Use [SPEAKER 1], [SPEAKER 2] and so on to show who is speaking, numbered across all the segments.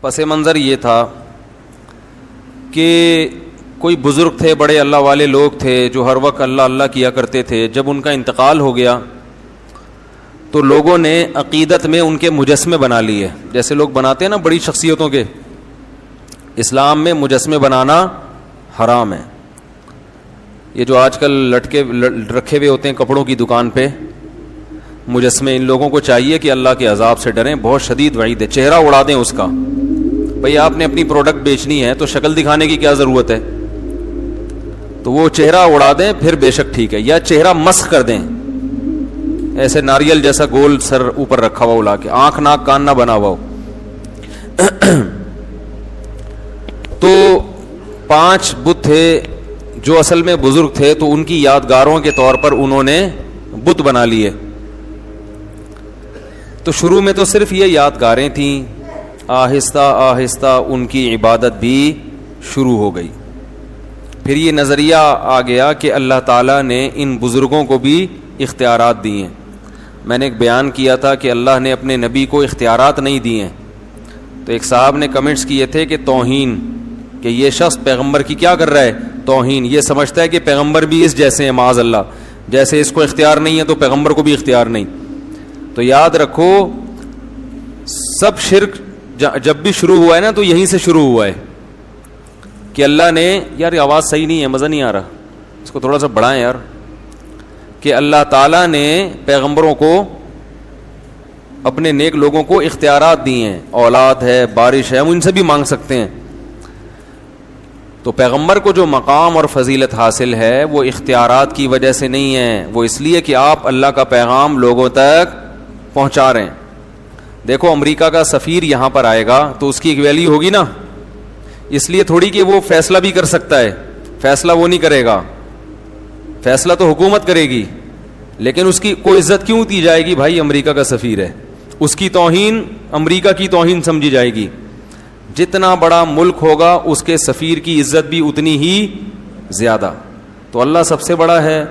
[SPEAKER 1] پس منظر یہ تھا کہ کوئی بزرگ تھے, بڑے اللہ والے لوگ تھے جو ہر وقت اللہ اللہ کیا کرتے تھے. جب ان کا انتقال ہو گیا تو لوگوں نے عقیدت میں ان کے مجسمے بنا لیے, جیسے لوگ بناتے ہیں نا بڑی شخصیتوں کے. اسلام میں مجسمے بنانا حرام ہے. یہ جو آج کل لٹکے رکھے ہوئے ہوتے ہیں کپڑوں کی دکان پہ مجسمے, ان لوگوں کو چاہیے کہ اللہ کے عذاب سے ڈریں, بہت شدید وعید ہے. چہرہ اڑا دیں اس کا. بھئی آپ نے اپنی پروڈکٹ بیچنی ہے تو شکل دکھانے کی کیا ضرورت ہے؟ تو وہ چہرہ اڑا دیں پھر بے شک ٹھیک ہے, یا چہرہ مسخ کر دیں, ایسے ناریل جیسا گول سر اوپر رکھا ہوا اڑا کے, آنکھ ناک کان نہ بنا ہوا ہو. تو 5 بت تھے جو اصل میں بزرگ تھے, تو ان کی یادگاروں کے طور پر انہوں نے بت بنا لیے. تو شروع میں تو صرف یہ یادگاریں تھیں, آہستہ آہستہ ان کی عبادت بھی شروع ہو گئی. پھر یہ نظریہ آ گیا کہ اللہ تعالیٰ نے ان بزرگوں کو بھی اختیارات دیے ہیں. میں نے ایک بیان کیا تھا کہ اللہ نے اپنے نبی کو اختیارات نہیں دیے ہیں. تو ایک صاحب نے کمنٹس کیے تھے کہ توہین, کہ یہ شخص پیغمبر کی کیا کر رہا ہے, توہین. یہ سمجھتا ہے کہ پیغمبر بھی اس جیسے ہیں, معاذ اللہ, جیسے اس کو اختیار نہیں ہے تو پیغمبر کو بھی اختیار نہیں. تو یاد رکھو سب شرک جب بھی شروع ہوا ہے نا تو یہیں سے شروع ہوا ہے کہ اللہ نے, یار یہ آواز صحیح نہیں ہے, مزہ نہیں آ رہا, اس کو تھوڑا سا بڑھائیں یار, کہ اللہ تعالیٰ نے پیغمبروں کو, اپنے نیک لوگوں کو اختیارات دیے ہیں. اولاد ہے, بارش ہے, ہم ان سے بھی مانگ سکتے ہیں. تو پیغمبر کو جو مقام اور فضیلت حاصل ہے وہ اختیارات کی وجہ سے نہیں ہے, وہ اس لیے کہ آپ اللہ کا پیغام لوگوں تک پہنچا رہے ہیں. دیکھو امریکہ کا سفیر یہاں پر آئے گا تو اس کی ایک ویلیو ہوگی نا, اس لیے تھوڑی کہ وہ فیصلہ بھی کر سکتا ہے, فیصلہ وہ نہیں کرے گا, فیصلہ تو حکومت کرے گی, لیکن اس کی کوئی عزت کیوں دی جائے گی؟ بھائی امریکہ کا سفیر ہے, اس کی توہین امریکہ کی توہین سمجھی جائے گی. جتنا بڑا ملک ہوگا اس کے سفیر کی عزت بھی اتنی ہی زیادہ. تو اللہ سب سے بڑا ہے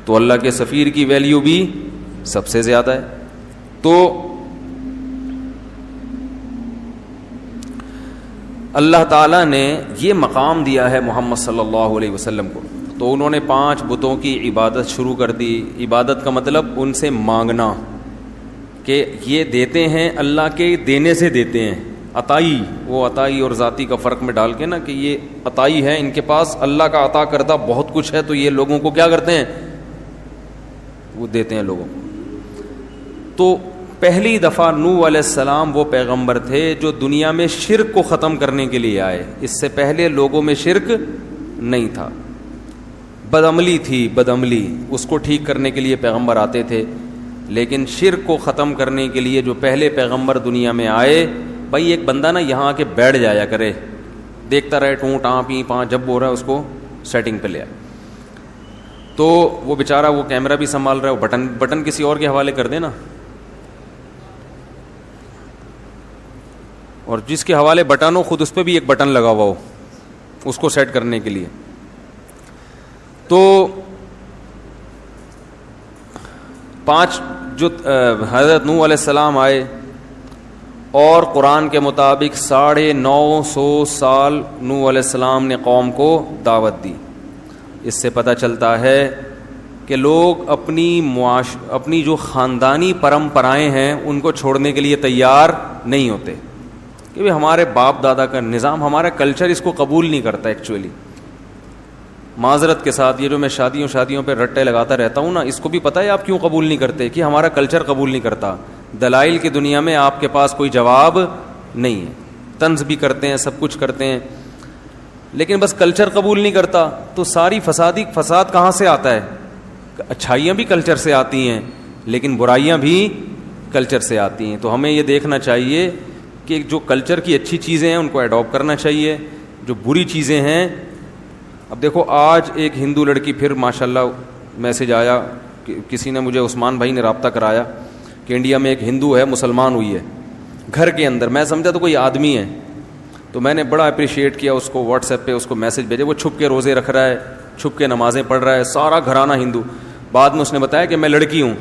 [SPEAKER 1] تو اللہ کے سفیر کی ویلیو بھی سب سے زیادہ ہے. تو اللہ تعالیٰ نے یہ مقام دیا ہے محمد صلی اللہ علیہ وسلم کو. تو انہوں نے 5 بتوں کی عبادت شروع کر دی. عبادت کا مطلب ان سے مانگنا, کہ یہ دیتے ہیں اللہ کے دینے سے دیتے ہیں. عطائی, وہ عطائی اور ذاتی کا فرق میں ڈال کے نا, کہ یہ عطائی ہے, ان کے پاس اللہ کا عطا کردہ بہت کچھ ہے, تو یہ لوگوں کو کیا کرتے ہیں, وہ دیتے ہیں لوگوں کو. تو پہلی دفعہ نوح علیہ السلام وہ پیغمبر تھے جو دنیا میں شرک کو ختم کرنے کے لیے آئے. اس سے پہلے لوگوں میں شرک نہیں تھا, بدعملی تھی, بدعملی, اس کو ٹھیک کرنے کے لیے پیغمبر آتے تھے. لیکن شرک کو ختم کرنے کے لیے جو پہلے پیغمبر دنیا میں آئے, بھائی ایک بندہ نا یہاں آ کے بیٹھ جایا کرے, دیکھتا رہے ٹوں ٹاں پی پاں, جب بول رہا ہے اس کو سیٹنگ پہ لے آئے. تو وہ بیچارہ وہ کیمرہ بھی سنبھال رہا ہے, وہ بٹن کسی اور کے حوالے کر دے نا, اور جس کے حوالے بٹن ہو خود اس پہ بھی ایک بٹن لگا ہوا ہو اس کو سیٹ کرنے کے لیے. تو 5 جو حضرت نوح علیہ السلام آئے, اور قرآن کے مطابق 950 سال نوح علیہ السلام نے قوم کو دعوت دی. اس سے پتہ چلتا ہے کہ لوگ اپنی جو خاندانی پرمپرائیں ہیں ان کو چھوڑنے کے لیے تیار نہیں ہوتے, کہ ہمارے باپ دادا کا نظام, ہمارا کلچر اس کو قبول نہیں کرتا. ایکچولی معذرت کے ساتھ یہ جو میں شادیوں پہ رٹے لگاتا رہتا ہوں نا, اس کو بھی پتہ ہے آپ کیوں قبول نہیں کرتے, کہ ہمارا کلچر قبول نہیں کرتا. دلائل کی دنیا میں آپ کے پاس کوئی جواب نہیں ہے, طنز بھی کرتے ہیں, سب کچھ کرتے ہیں, لیکن بس کلچر قبول نہیں کرتا. تو ساری فساد کہاں سے آتا ہے؟ اچھائیاں بھی کلچر سے آتی ہیں, لیکن برائیاں بھی کلچر سے آتی ہیں. تو ہمیں یہ دیکھنا چاہیے کہ جو کلچر کی اچھی چیزیں ہیں ان کو اڈاپٹ کرنا چاہیے, جو بری چیزیں ہیں. اب دیکھو آج ایک ہندو لڑکی, پھر ماشاءاللہ میسج آیا, کسی نے مجھے, عثمان بھائی نے رابطہ کرایا کہ انڈیا میں ایک ہندو ہے مسلمان ہوئی ہے گھر کے اندر. میں سمجھا تو کوئی آدمی ہے, تو میں نے بڑا اپریشیٹ کیا اس کو, واٹس ایپ پہ اس کو میسج بھیجے. وہ چھپ کے روزے رکھ رہا ہے, چھپ کے نمازیں پڑھ رہا ہے, سارا گھرانہ ہندو. بعد میں اس نے بتایا کہ میں لڑکی ہوں.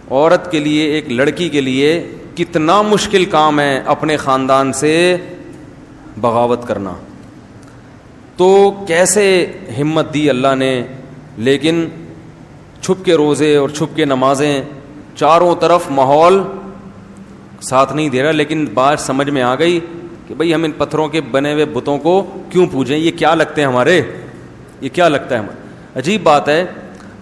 [SPEAKER 1] عورت کے لیے, ایک لڑکی کے لیے کتنا مشکل کام ہے اپنے خاندان سے بغاوت کرنا. تو کیسے ہمت دی اللہ نے, لیکن چھپ کے روزے اور چھپ کے نمازیں, چاروں طرف ماحول ساتھ نہیں دے رہا, لیکن بات سمجھ میں آ گئی کہ بھئی ہم ان پتھروں کے بنے ہوئے بتوں کو کیوں پوجیں, یہ کیا لگتے ہیں ہمارے, یہ کیا لگتا ہے ہمارے. عجیب بات ہے,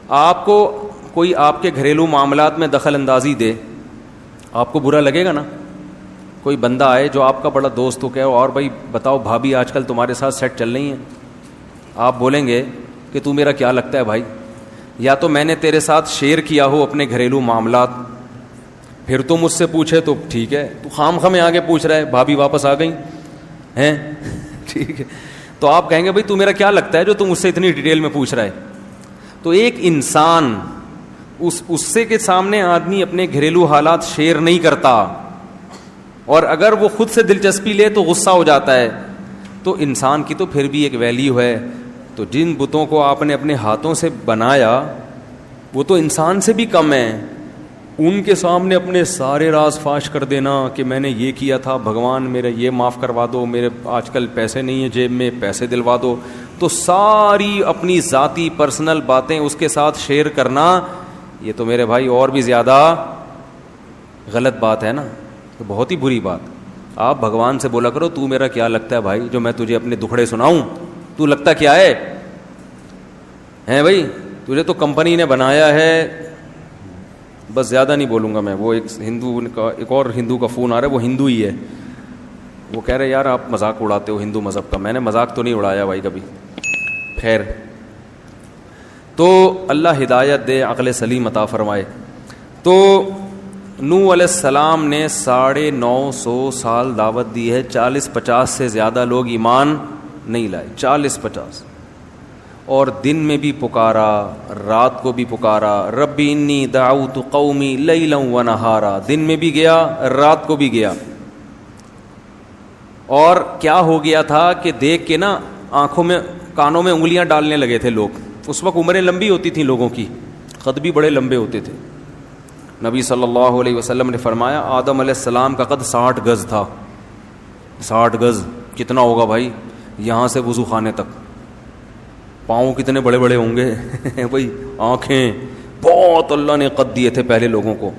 [SPEAKER 1] آپ کو کوئی آپ کے گھریلو معاملات میں دخل اندازی دے, آپ کو برا لگے گا نا. کوئی بندہ آئے جو آپ کا بڑا دوست ہو, کہ اور بھائی بتاؤ بھابھی آج کل تمہارے ساتھ سیٹ چل رہی ہیں, آپ بولیں گے کہ تو میرا کیا لگتا ہے بھائی, یا تو میں نے تیرے ساتھ شیئر کیا ہو اپنے گھریلو معاملات, پھر تو مجھ سے پوچھے تو ٹھیک ہے, تو خام خام آگے پوچھ رہا ہے بھابھی واپس آ گئی ہیں, ٹھیک ہے, تو آپ کہیں گے بھائی تو میرا کیا لگتا ہے جو تم مجھ سے اتنی ڈیٹیل میں پوچھ رہا ہے. تو ایک انسان اس سے کے سامنے آدمی اپنے گھریلو حالات شیئر نہیں کرتا, اور اگر وہ خود سے دلچسپی لے تو غصہ ہو جاتا ہے. تو انسان کی تو پھر بھی ایک ویلیو ہے. تو جن بتوں کو آپ نے اپنے ہاتھوں سے بنایا وہ تو انسان سے بھی کم ہیں, ان کے سامنے اپنے سارے راز فاش کر دینا کہ میں نے یہ کیا تھا, بھگوان میرا یہ معاف کروا دو, میرے آج کل پیسے نہیں ہیں جیب میں, پیسے دلوا دو, تو ساری اپنی ذاتی پرسنل باتیں اس کے ساتھ شیئر کرنا, یہ تو میرے بھائی اور بھی زیادہ غلط بات ہے نا, تو بہت ہی بری بات. آپ بھگوان سے بولا کرو تو میرا کیا لگتا ہے بھائی, جو میں تجھے اپنے دکھڑے سناؤں, تو لگتا کیا ہے ہیں بھائی, تجھے تو کمپنی نے بنایا ہے. بس زیادہ نہیں بولوں گا میں. وہ ایک ہندو کا, ایک اور ہندو کا فون آ رہا ہے, وہ ہندو ہی ہے, وہ کہہ رہے یار آپ مذاق اڑاتے ہو ہندو مذہب کا. میں نے مذاق تو نہیں اڑایا بھائی کبھی. خیر, تو اللہ ہدایت دے, عقل سلیم عطا فرمائے. تو نوح علیہ السلام نے 950 سال دعوت دی ہے, 40-50 سے زیادہ لوگ ایمان نہیں لائے, 40-50, اور دن میں بھی پکارا, رات کو بھی پکارا. ربی انی دعوت قومی لیلا و نہارا, دن میں بھی گیا رات کو بھی گیا. اور کیا ہو گیا تھا کہ دیکھ کے نا آنکھوں میں کانوں میں انگلیاں ڈالنے لگے تھے لوگ. اس وقت عمریں لمبی ہوتی تھیں لوگوں کی, قد بھی بڑے لمبے ہوتے تھے. نبی صلی اللہ علیہ وسلم نے فرمایا آدم علیہ السلام کا قد 60 گز تھا. 60 گز کتنا ہوگا بھائی, یہاں سے وضو خانے تک. پاؤں کتنے بڑے بڑے ہوں گے بھائی, آنکھیں, بہت اللہ نے قد دیے تھے پہلے لوگوں کو.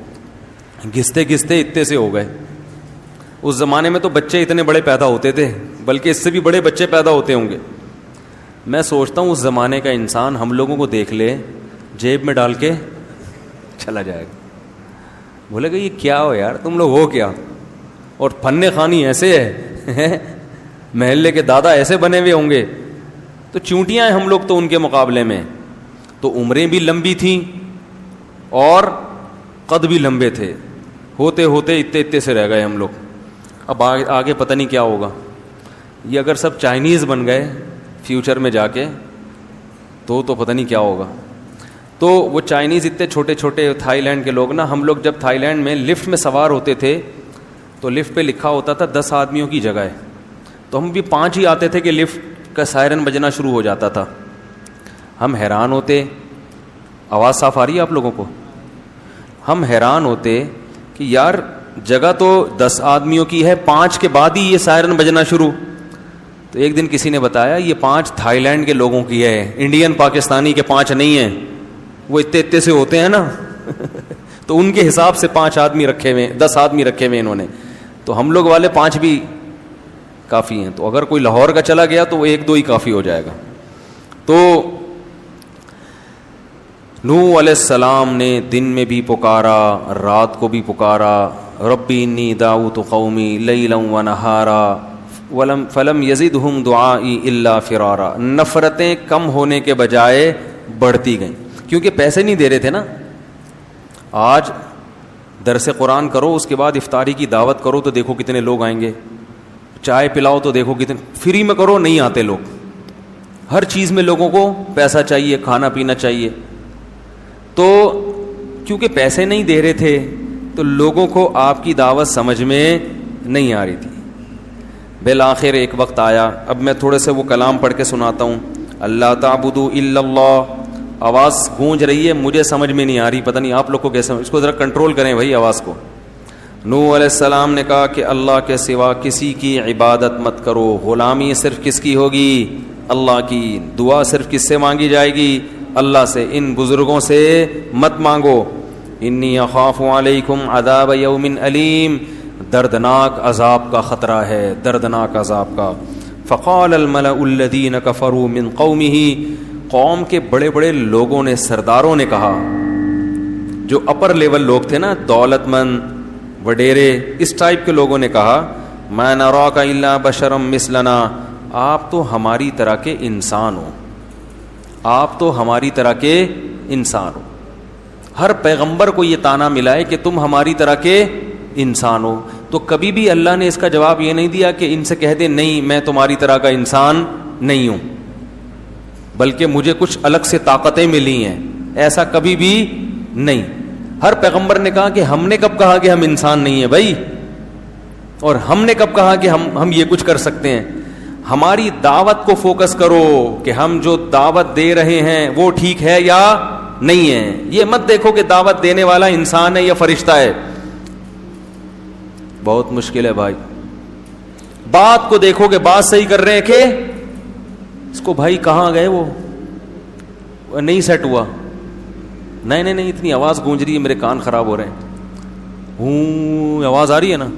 [SPEAKER 1] گھستے گھستے اتنے سے ہو گئے. اس زمانے میں تو بچے اتنے بڑے پیدا ہوتے تھے, بلکہ اس سے بھی بڑے بچے پیدا ہوتے ہوں گے. میں سوچتا ہوں اس زمانے کا انسان ہم لوگوں کو دیکھ لے, جیب میں ڈال کے چلا جائے گا, بولے گا یہ کیا ہو یار تم لوگ ہو کیا. اور فن خوانی ایسے ہے, محلے کے دادا ایسے بنے ہوئے ہوں گے. تو چونٹیاں ہیں ہم لوگ تو ان کے مقابلے میں. تو عمریں بھی لمبی تھیں اور قد بھی لمبے تھے. ہوتے ہوتے اتنے سے رہ گئے ہم لوگ. اب آگے پتہ نہیں کیا ہوگا. یہ اگر سب چائنیز بن گئے فیوچر میں جا کے تو پتہ نہیں کیا ہوگا. تو وہ چائنیز اتنے چھوٹے چھوٹے, تھائی لینڈ کے لوگ نا, ہم لوگ جب تھائی لینڈ میں لفٹ میں سوار ہوتے تھے تو لفٹ پہ لکھا ہوتا تھا 10 آدمیوں کی جگہ ہے, تو ہم بھی 5 ہی آتے تھے کہ لفٹ کا سائرن بجنا شروع ہو جاتا تھا. ہم حیران ہوتے, آواز صاف آ رہی ہے آپ لوگوں کو, ہم حیران ہوتے کہ یار جگہ تو 10 آدمیوں کی ہے, 5 کے بعد ہی یہ سائرن بجنا شروع. تو ایک دن کسی نے بتایا یہ 5 تھائی لینڈ کے لوگوں کی ہے, انڈین پاکستانی کے 5 نہیں ہیں, وہ اتنے سے ہوتے ہیں نا تو ان کے حساب سے 5 آدمی رکھے ہوئے, 10 آدمی رکھے ہوئے انہوں نے. تو ہم لوگ والے 5 بھی کافی ہیں. تو اگر کوئی لاہور کا چلا گیا تو وہ 1-2 ہی کافی ہو جائے گا. تو نوح علیہ السلام نے دن میں بھی پکارا, رات کو بھی پکارا. ربی انی دعوت قومی لیلا و نہارا فلم یزدہم دعائی الا فرارا. نفرتیں کم ہونے کے بجائے بڑھتی گئیں, کیونکہ پیسے نہیں دے رہے تھے نا. آج درس قرآن کرو, اس کے بعد افطاری کی دعوت کرو تو دیکھو کتنے لوگ آئیں گے. چائے پلاؤ تو دیکھو کتنے, فری میں کرو نہیں آتے لوگ. ہر چیز میں لوگوں کو پیسہ چاہیے, کھانا پینا چاہیے. تو کیونکہ پیسے نہیں دے رہے تھے تو لوگوں کو آپ کی دعوت سمجھ میں نہیں آ رہی تھی. بالآخر ایک وقت آیا, اب میں تھوڑے سے وہ کلام پڑھ کے سناتا ہوں. اللہ تعبدوا الا اللہ, آواز گونج رہی ہے, مجھے سمجھ میں نہیں آ رہی, پتہ نہیں آپ لوگ کو کیسے. اس کو ذرا کنٹرول کریں بھائی آواز کو. نوح علیہ السلام نے کہا کہ اللہ کے سوا کسی کی عبادت مت کرو, غلامی صرف کس کی ہوگی؟ اللہ کی. دعا صرف کس سے مانگی جائے گی؟ اللہ سے. ان بزرگوں سے مت مانگو. انی اخاف علیکم عذاب یوم علیم, دردناک عذاب کا خطرہ ہے, دردناک عذاب کا. فقال الملأ الذین کفروا من قومہ, قوم کے بڑے بڑے لوگوں نے, سرداروں نے کہا, جو اپر لیول لوگ تھے نا, دولت مند, وڈیرے, اس ٹائپ کے لوگوں نے کہا, ما نراک الا بشرا مثلنا, آپ تو ہماری طرح کے انسان ہو, آپ تو ہماری طرح کے انسان ہو. ہر پیغمبر کو یہ طعنہ ملا ہے کہ تم ہماری طرح کے انسان ہو. تو کبھی بھی اللہ نے اس کا جواب یہ نہیں دیا کہ ان سے کہہ دے نہیں میں تمہاری طرح کا انسان نہیں ہوں, بلکہ مجھے کچھ الگ سے طاقتیں ملی ہیں, ایسا کبھی بھی نہیں. ہر پیغمبر نے کہا کہ ہم نے کب کہا کہ ہم انسان نہیں ہیں بھائی, اور ہم نے کب کہا کہ ہم یہ کچھ کر سکتے ہیں. ہماری دعوت کو فوکس کرو کہ ہم جو دعوت دے رہے ہیں وہ ٹھیک ہے یا نہیں ہے. یہ مت دیکھو کہ دعوت دینے والا انسان ہے یا فرشتہ ہے, بہت مشکل ہے بھائی. بات کو دیکھو کہ بات صحیح کر رہے ہیں کہ اس کو بھائی کہاں گئے, وہ نہیں سیٹ ہوا, نہیں اتنی آواز گونج رہی ہے میرے کان خراب ہو رہے ہیں, آواز آ رہی ہے نا,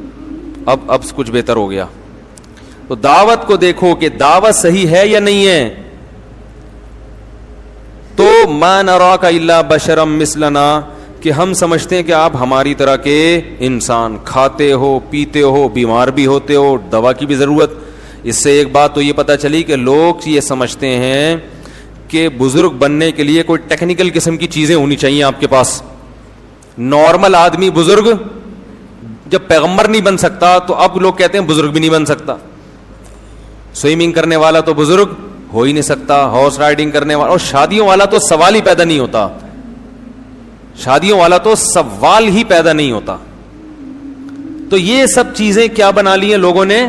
[SPEAKER 1] اب کچھ بہتر ہو گیا. تو دعوت کو دیکھو کہ دعوت صحیح ہے یا نہیں ہے. تو ما نراک الا بشرا مثلنا, کہ ہم سمجھتے ہیں کہ آپ ہماری طرح کے انسان, کھاتے ہو, پیتے ہو, بیمار بھی ہوتے ہو, دوا کی بھی ضرورت. اس سے ایک بات تو یہ پتہ چلی کہ لوگ یہ سمجھتے ہیں کہ بزرگ بننے کے لیے کوئی ٹیکنیکل قسم کی چیزیں ہونی چاہیے آپ کے پاس. نارمل آدمی بزرگ جب پیغمبر نہیں بن سکتا تو اب لوگ کہتے ہیں بزرگ بھی نہیں بن سکتا. سوئمنگ کرنے والا تو بزرگ ہو ہی نہیں سکتا, ہارس رائڈنگ کرنے والا, اور شادیوں والا تو سوال ہی پیدا نہیں ہوتا, شادیوں والا تو سوال ہی پیدا نہیں ہوتا. تو یہ سب چیزیں کیا بنا لی ہیں لوگوں نے,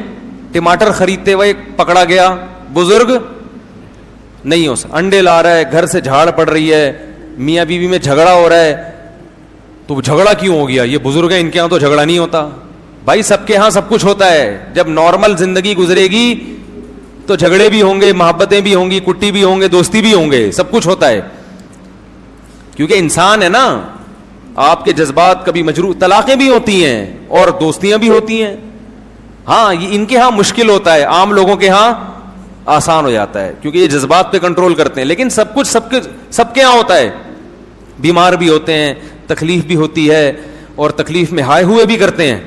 [SPEAKER 1] ٹماٹر خریدتے ہوئے پکڑا گیا بزرگ نہیں ہو سکتا, انڈے لا رہا ہے, گھر سے جھاڑ پڑ رہی ہے, میاں بیوی میں جھگڑا ہو رہا ہے, تو جھگڑا کیوں ہو گیا, یہ بزرگ ہیں ان کے ہاں تو جھگڑا نہیں ہوتا. بھائی سب کے ہاں سب کچھ ہوتا ہے, جب نارمل زندگی گزرے گی تو جھگڑے بھی ہوں گے, محبتیں بھی ہوں گی, کٹی بھی ہوں گے, دوستی بھی ہوں گے, سب کچھ ہوتا ہے, کیونکہ انسان ہے نا. آپ کے جذبات کبھی مجروح, طلاقیں بھی ہوتی ہیں اور دوستیاں بھی ہوتی ہیں. ہاں یہ ان کے ہاں مشکل ہوتا ہے, عام لوگوں کے ہاں آسان ہو جاتا ہے کیونکہ یہ جذبات پہ کنٹرول کرتے ہیں. لیکن سب کچھ سب کے ہاں ہوتا ہے, بیمار بھی ہوتے ہیں, تکلیف بھی ہوتی ہے, اور تکلیف میں ہائے ہوئے بھی کرتے ہیں.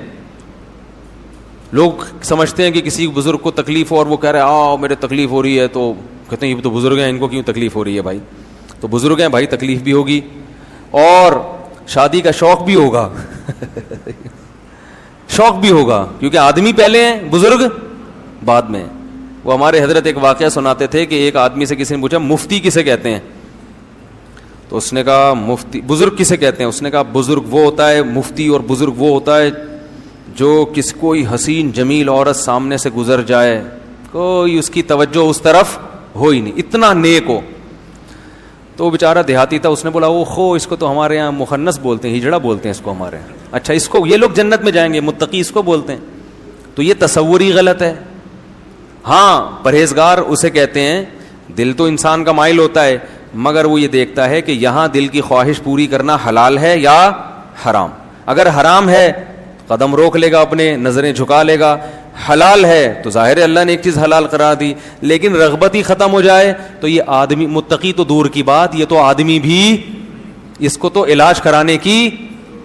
[SPEAKER 1] لوگ سمجھتے ہیں کہ کسی بزرگ کو تکلیف ہو اور وہ کہہ رہے آؤ میرے تکلیف ہو رہی ہے, تو کہتے ہیں یہ تو بزرگ ہیں, ان کو کیوں تکلیف ہو رہی ہے. بھائی تو بزرگ ہیں بھائی, تکلیف بھی ہوگی اور شادی کا شوق بھی ہوگا شوق بھی ہوگا, کیونکہ آدمی پہلے ہیں, بزرگ بعد میں. وہ ہمارے حضرت ایک واقعہ سناتے تھے کہ ایک آدمی سے کسی نے پوچھا مفتی کسے کہتے ہیں, تو اس نے کہا مفتی. بزرگ کسے کہتے ہیں, اس نے کہا بزرگ وہ ہوتا ہے, مفتی اور بزرگ وہ ہوتا ہے جو کوئی حسین جمیل عورت سامنے سے گزر جائے, کوئی اس کی توجہ اس طرف ہو ہی نہیں, اتنا نیک ہو. تو وہ بیچارہ دیہاتی تھا, اس نے بولا وہ خو اس کو تو ہمارے یہاں مخنث بولتے ہیں, ہجڑا بولتے ہیں اس کو ہمارے یہاں. اچھا اس کو, یہ لوگ جنت میں جائیں گے, متقی اس کو بولتے ہیں. تو یہ تصور ہی غلط ہے. ہاں پرہیزگار اسے کہتے ہیں, دل تو انسان کا مائل ہوتا ہے, مگر وہ یہ دیکھتا ہے کہ یہاں دل کی خواہش پوری کرنا حلال ہے یا حرام. اگر حرام ہے قدم روک لے گا, اپنے نظریں جھکا لے گا. حلال ہے تو ظاہر ہے اللہ نے ایک چیز حلال قرار دی, لیکن رغبت ہی ختم ہو جائے تو یہ آدمی, متقی تو دور کی بات, یہ تو آدمی بھی, اس کو تو علاج کرانے کی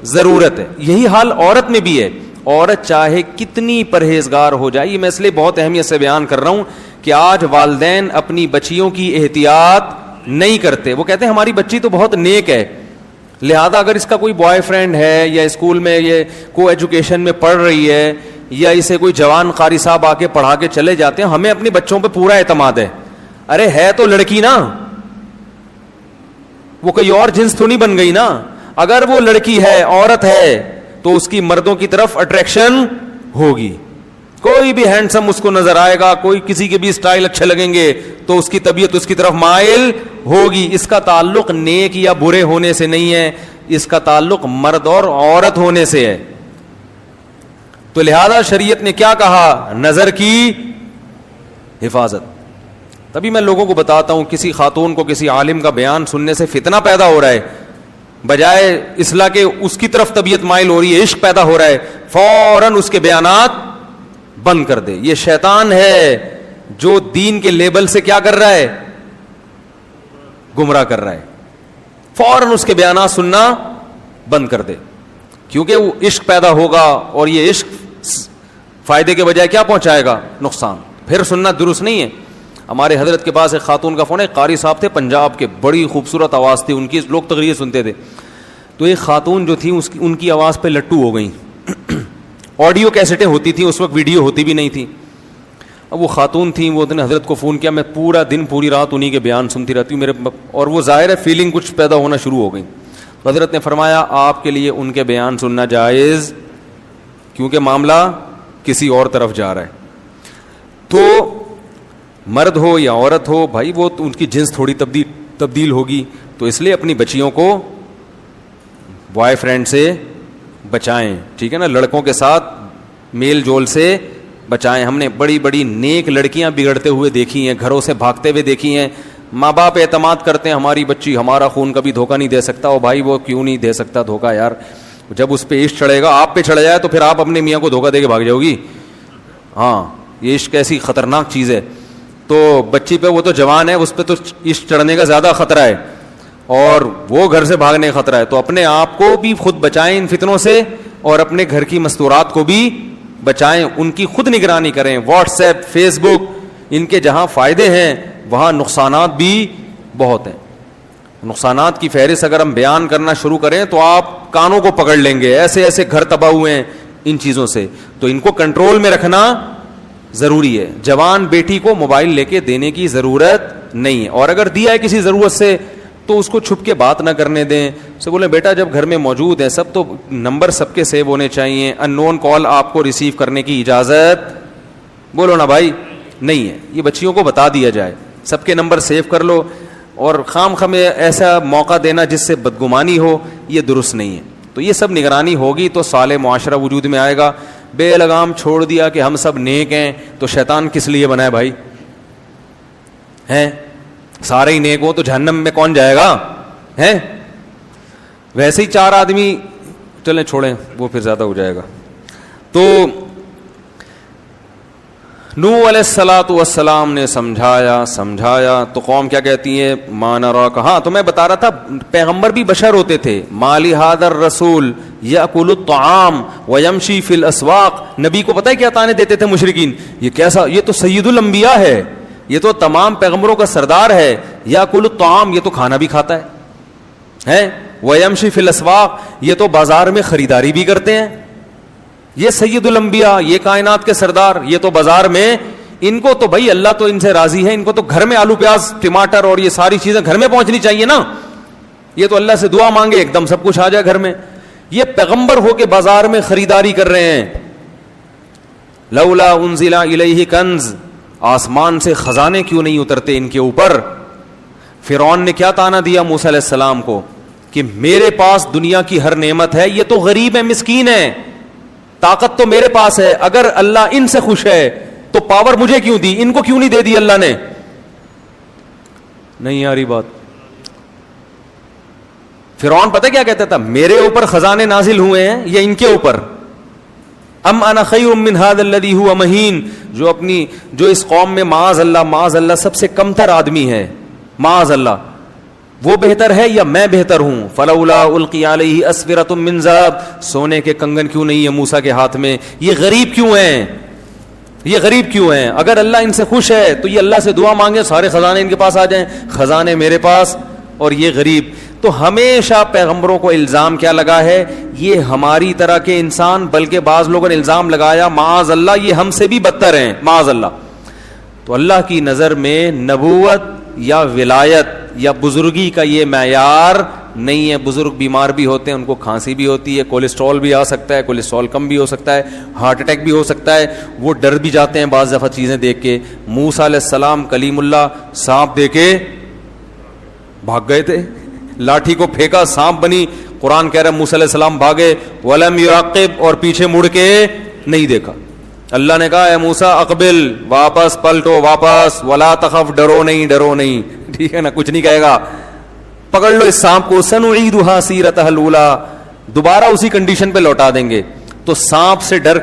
[SPEAKER 1] ضرورت ہے. یہی حال عورت میں بھی ہے. عورت چاہے کتنی پرہیزگار ہو جائے, یہ میں اس لیے بہت اہمیت سے بیان کر رہا ہوں کہ آج والدین اپنی بچیوں کی احتیاط نہیں کرتے. وہ کہتے ہیں ہماری بچی تو بہت نیک ہے, لہذا اگر اس کا کوئی بوائے فرینڈ ہے یا اسکول میں یہ کو ایجوکیشن میں پڑھ رہی ہے یا اسے کوئی جوان قاری صاحب آ کے پڑھا کے چلے جاتے ہیں, ہمیں اپنی بچوں پہ پورا اعتماد ہے. ارے ہے تو لڑکی نا, وہ کوئی اور جنس تو نہیں بن گئی نا. اگر وہ لڑکی ہے, عورت ہے, تو اس کی مردوں کی طرف اٹریکشن ہوگی. کوئی بھی ہینڈسم اس کو نظر آئے گا, کوئی کسی کے بھی اسٹائل اچھے لگیں گے تو اس کی طبیعت اس کی طرف مائل ہوگی. اس کا تعلق نیک یا برے ہونے سے نہیں ہے, اس کا تعلق مرد اور عورت ہونے سے ہے. تو لہذا شریعت نے کیا کہا؟ نظر کی حفاظت. تبھی میں لوگوں کو بتاتا ہوں, کسی خاتون کو کسی عالم کا بیان سننے سے فتنہ پیدا ہو رہا ہے, بجائے اصلاح کے اس کی طرف طبیعت مائل ہو رہی ہے, عشق پیدا ہو رہا ہے, فوراً اس کے بیانات بند کر دے. یہ شیطان ہے جو دین کے لیبل سے کیا کر رہا ہے؟ گمراہ کر رہا ہے. فوراً اس کے بیانات سننا بند کر دے, کیونکہ وہ عشق پیدا ہوگا اور یہ عشق فائدے کے بجائے کیا پہنچائے گا؟ نقصان. پھر سننا درست نہیں ہے. ہمارے حضرت کے پاس ایک خاتون کا فون ہے, قاری صاحب تھے پنجاب کے, بڑی خوبصورت آواز تھی ان کی, لوگ تقریر سنتے تھے. تو ایک خاتون جو تھی ان کی آواز پہ لٹو ہو گئیں. آڈیو کیسٹیں ہوتی تھیں اس وقت, ویڈیو ہوتی بھی نہیں تھی. اب وہ خاتون تھیں, وہ نے حضرت کو فون کیا, میں پورا دن پوری رات انہی کے بیان سنتی رہتی ہوں میرے, اور وہ ظاہر ہے فیلنگ کچھ پیدا ہونا شروع ہو گئی. تو حضرت نے فرمایا آپ کے لیے ان کے بیان سننا جائز, کیونکہ معاملہ کسی اور طرف جا رہا ہے. تو مرد ہو یا عورت ہو بھائی, وہ ان کی جنس تھوڑی تبدیل ہوگی, تو اس لیے اپنی بچیوں کو بوائے فرینڈ سے بچائیں, ٹھیک ہے نا, لڑکوں کے ساتھ میل جول سے بچائیں. ہم نے بڑی بڑی نیک لڑکیاں بگڑتے ہوئے دیکھی ہیں, گھروں سے بھاگتے ہوئے دیکھی ہیں. ماں باپ اعتماد کرتے ہیں ہماری بچی ہمارا خون کبھی دھوکہ نہیں دے سکتا. او بھائی وہ کیوں نہیں دے سکتا دھوکہ یار, جب اس پہ عشق چڑھے گا, آپ پہ چڑھ جائے تو پھر آپ اپنے میاں کو دھوکہ دے کے بھاگ جاؤ گی. ہاں یہ عشق ایسی خطرناک چیز ہے. تو بچی پہ, وہ تو جوان ہے, اس پہ تو عشق چڑھنے کا زیادہ خطرہ ہے اور وہ گھر سے بھاگنے کا خطرہ ہے. تو اپنے آپ کو بھی خود بچائیں ان فتنوں سے, اور اپنے گھر کی مستورات کو بھی بچائیں, ان کی خود نگرانی کریں. واٹس ایپ, فیس بک, ان کے جہاں فائدے ہیں وہاں نقصانات بھی بہت ہیں. نقصانات کی فہرست اگر ہم بیان کرنا شروع کریں تو آپ کانوں کو پکڑ لیں گے, ایسے ایسے گھر تباہ ہوئے ہیں ان چیزوں سے. تو ان کو کنٹرول میں رکھنا ضروری ہے. جوان بیٹی کو موبائل لے کے دینے کی ضرورت نہیں ہے, اور اگر دیا ہے کسی ضرورت سے تو اس کو چھپ کے بات نہ کرنے دیں. سے بولیں بیٹا جب گھر میں موجود ہیں سب تو نمبر سب کے سیو ہونے چاہیے, ان نون کال آپ کو ریسیو کرنے کی اجازت بولو نا بھائی نہیں ہے. یہ بچیوں کو بتا دیا جائے سب کے نمبر سیو کر لو, اور خام خمے ایسا موقع دینا جس سے بدگمانی ہو, یہ درست نہیں ہے. تو یہ سب نگرانی ہوگی تو صالح معاشرہ وجود میں آئے گا. بے لگام چھوڑ دیا کہ ہم سب نیک ہیں, تو شیطان کس لیے بنا ہے بھائی؟ ہیں سارے ہی نیک ہو تو جہنم میں کون جائے گا؟ ہیں ویسے ہی 4 آدمی, چلیں چھوڑیں وہ پھر زیادہ ہو جائے گا. تو نوح علیہ الصلوۃ والسلام نے سمجھایا تو قوم کیا کہتی ہے؟ ما نراک. ہاں تو میں بتا رہا تھا پیغمبر بھی بشر ہوتے تھے. مالی ھذا الرسول یاکل الطعام ویمشی فی الاسواق. نبی کو پتہ ہے کیا تانے دیتے تھے مشرکین؟ یہ کیسا, یہ تو سید الانبیاء ہے, یہ تو تمام پیغمبروں کا سردار ہے. یاکل الطعام, یہ تو کھانا بھی کھاتا ہے. ویمشی فی الاسواق, یہ تو بازار میں خریداری بھی کرتے ہیں. یہ سید الانبیاء, یہ کائنات کے سردار, یہ تو بازار میں, ان کو تو بھائی اللہ تو ان سے راضی ہے, ان کو تو گھر میں آلو پیاز ٹماٹر اور یہ ساری چیزیں گھر میں پہنچنی چاہیے نا. یہ تو اللہ سے دعا مانگے ایک دم سب کچھ آ جائے گھر میں. یہ پیغمبر ہو کے بازار میں خریداری کر رہے ہیں. لولا انزل الیہ کنز, آسمان سے خزانے کیوں نہیں اترتے ان کے اوپر؟ فرعون نے کیا تانا دیا موسیٰ علیہ السلام کو کہ میرے پاس دنیا کی ہر نعمت ہے, یہ تو غریب ہے, مسکین ہے, طاقت تو میرے پاس ہے, اگر اللہ ان سے خوش ہے تو پاور مجھے کیوں دی, ان کو کیوں نہیں دے دی اللہ نے؟ نہیں آ رہی بات. فرعون پتہ کیا کہتا تھا؟ میرے اوپر خزانے نازل ہوئے ہیں یا ان کے اوپر؟ ام انا خیر من ھذا الذی ھو مہین. جو اس قوم میں معاذ اللہ سب سے کمتر آدمی ہے, معاذ اللہ, وہ بہتر ہے یا میں بہتر ہوں؟ فلولا القی علیہ اسورۃ من ذهب. سونے کے کنگن کیوں نہیں ہے موسیٰ کے ہاتھ میں؟ یہ غریب کیوں ہیں؟ اگر اللہ ان سے خوش ہے تو یہ اللہ سے دعا مانگے سارے خزانے ان کے پاس آ جائیں, خزانے میرے پاس اور یہ غریب. تو ہمیشہ پیغمبروں کو الزام کیا لگا ہے؟ یہ ہماری طرح کے انسان, بلکہ بعض لوگوں نے الزام لگایا معاذ اللہ یہ ہم سے بھی بدتر ہیں, معاذ اللہ. تو اللہ کی نظر میں نبوت یا ولایت یا بزرگی کا یہ معیار نہیں ہے. بزرگ بیمار بھی ہوتے ہیں, ان کو کھانسی بھی ہوتی ہے, کولیسٹرول بھی آ سکتا ہے, کولیسٹرول کم بھی ہو سکتا ہے, ہارٹ اٹیک بھی ہو سکتا ہے, وہ ڈر بھی جاتے ہیں بعض دفعہ چیزیں دیکھ کے. موسیٰ علیہ السلام کلیم اللہ سانپ دے کے بھاگ گئے تھے, لاٹھی کو پھینکا سانپ بنی. قرآن کہہ رہا ہے موسیٰ علیہ السلام بھاگے, ولم یعقب, اور پیچھے مڑ کے نہیں دیکھا. اللہ نے کہا اے موسیٰ اقبل, واپس پلٹو, واپس, ولا تخف, ڈرو نہیں, ڈرو نہیں, ٹھیک ہے نا, کچھ نہیں کہے گا. پکڑ لو اس سانپ کو, سنعیدھا سیرتھا الاولیٰ, دوبارہ اسی کنڈیشن پہ لوٹا دیں گے. تو سانپ سے ڈر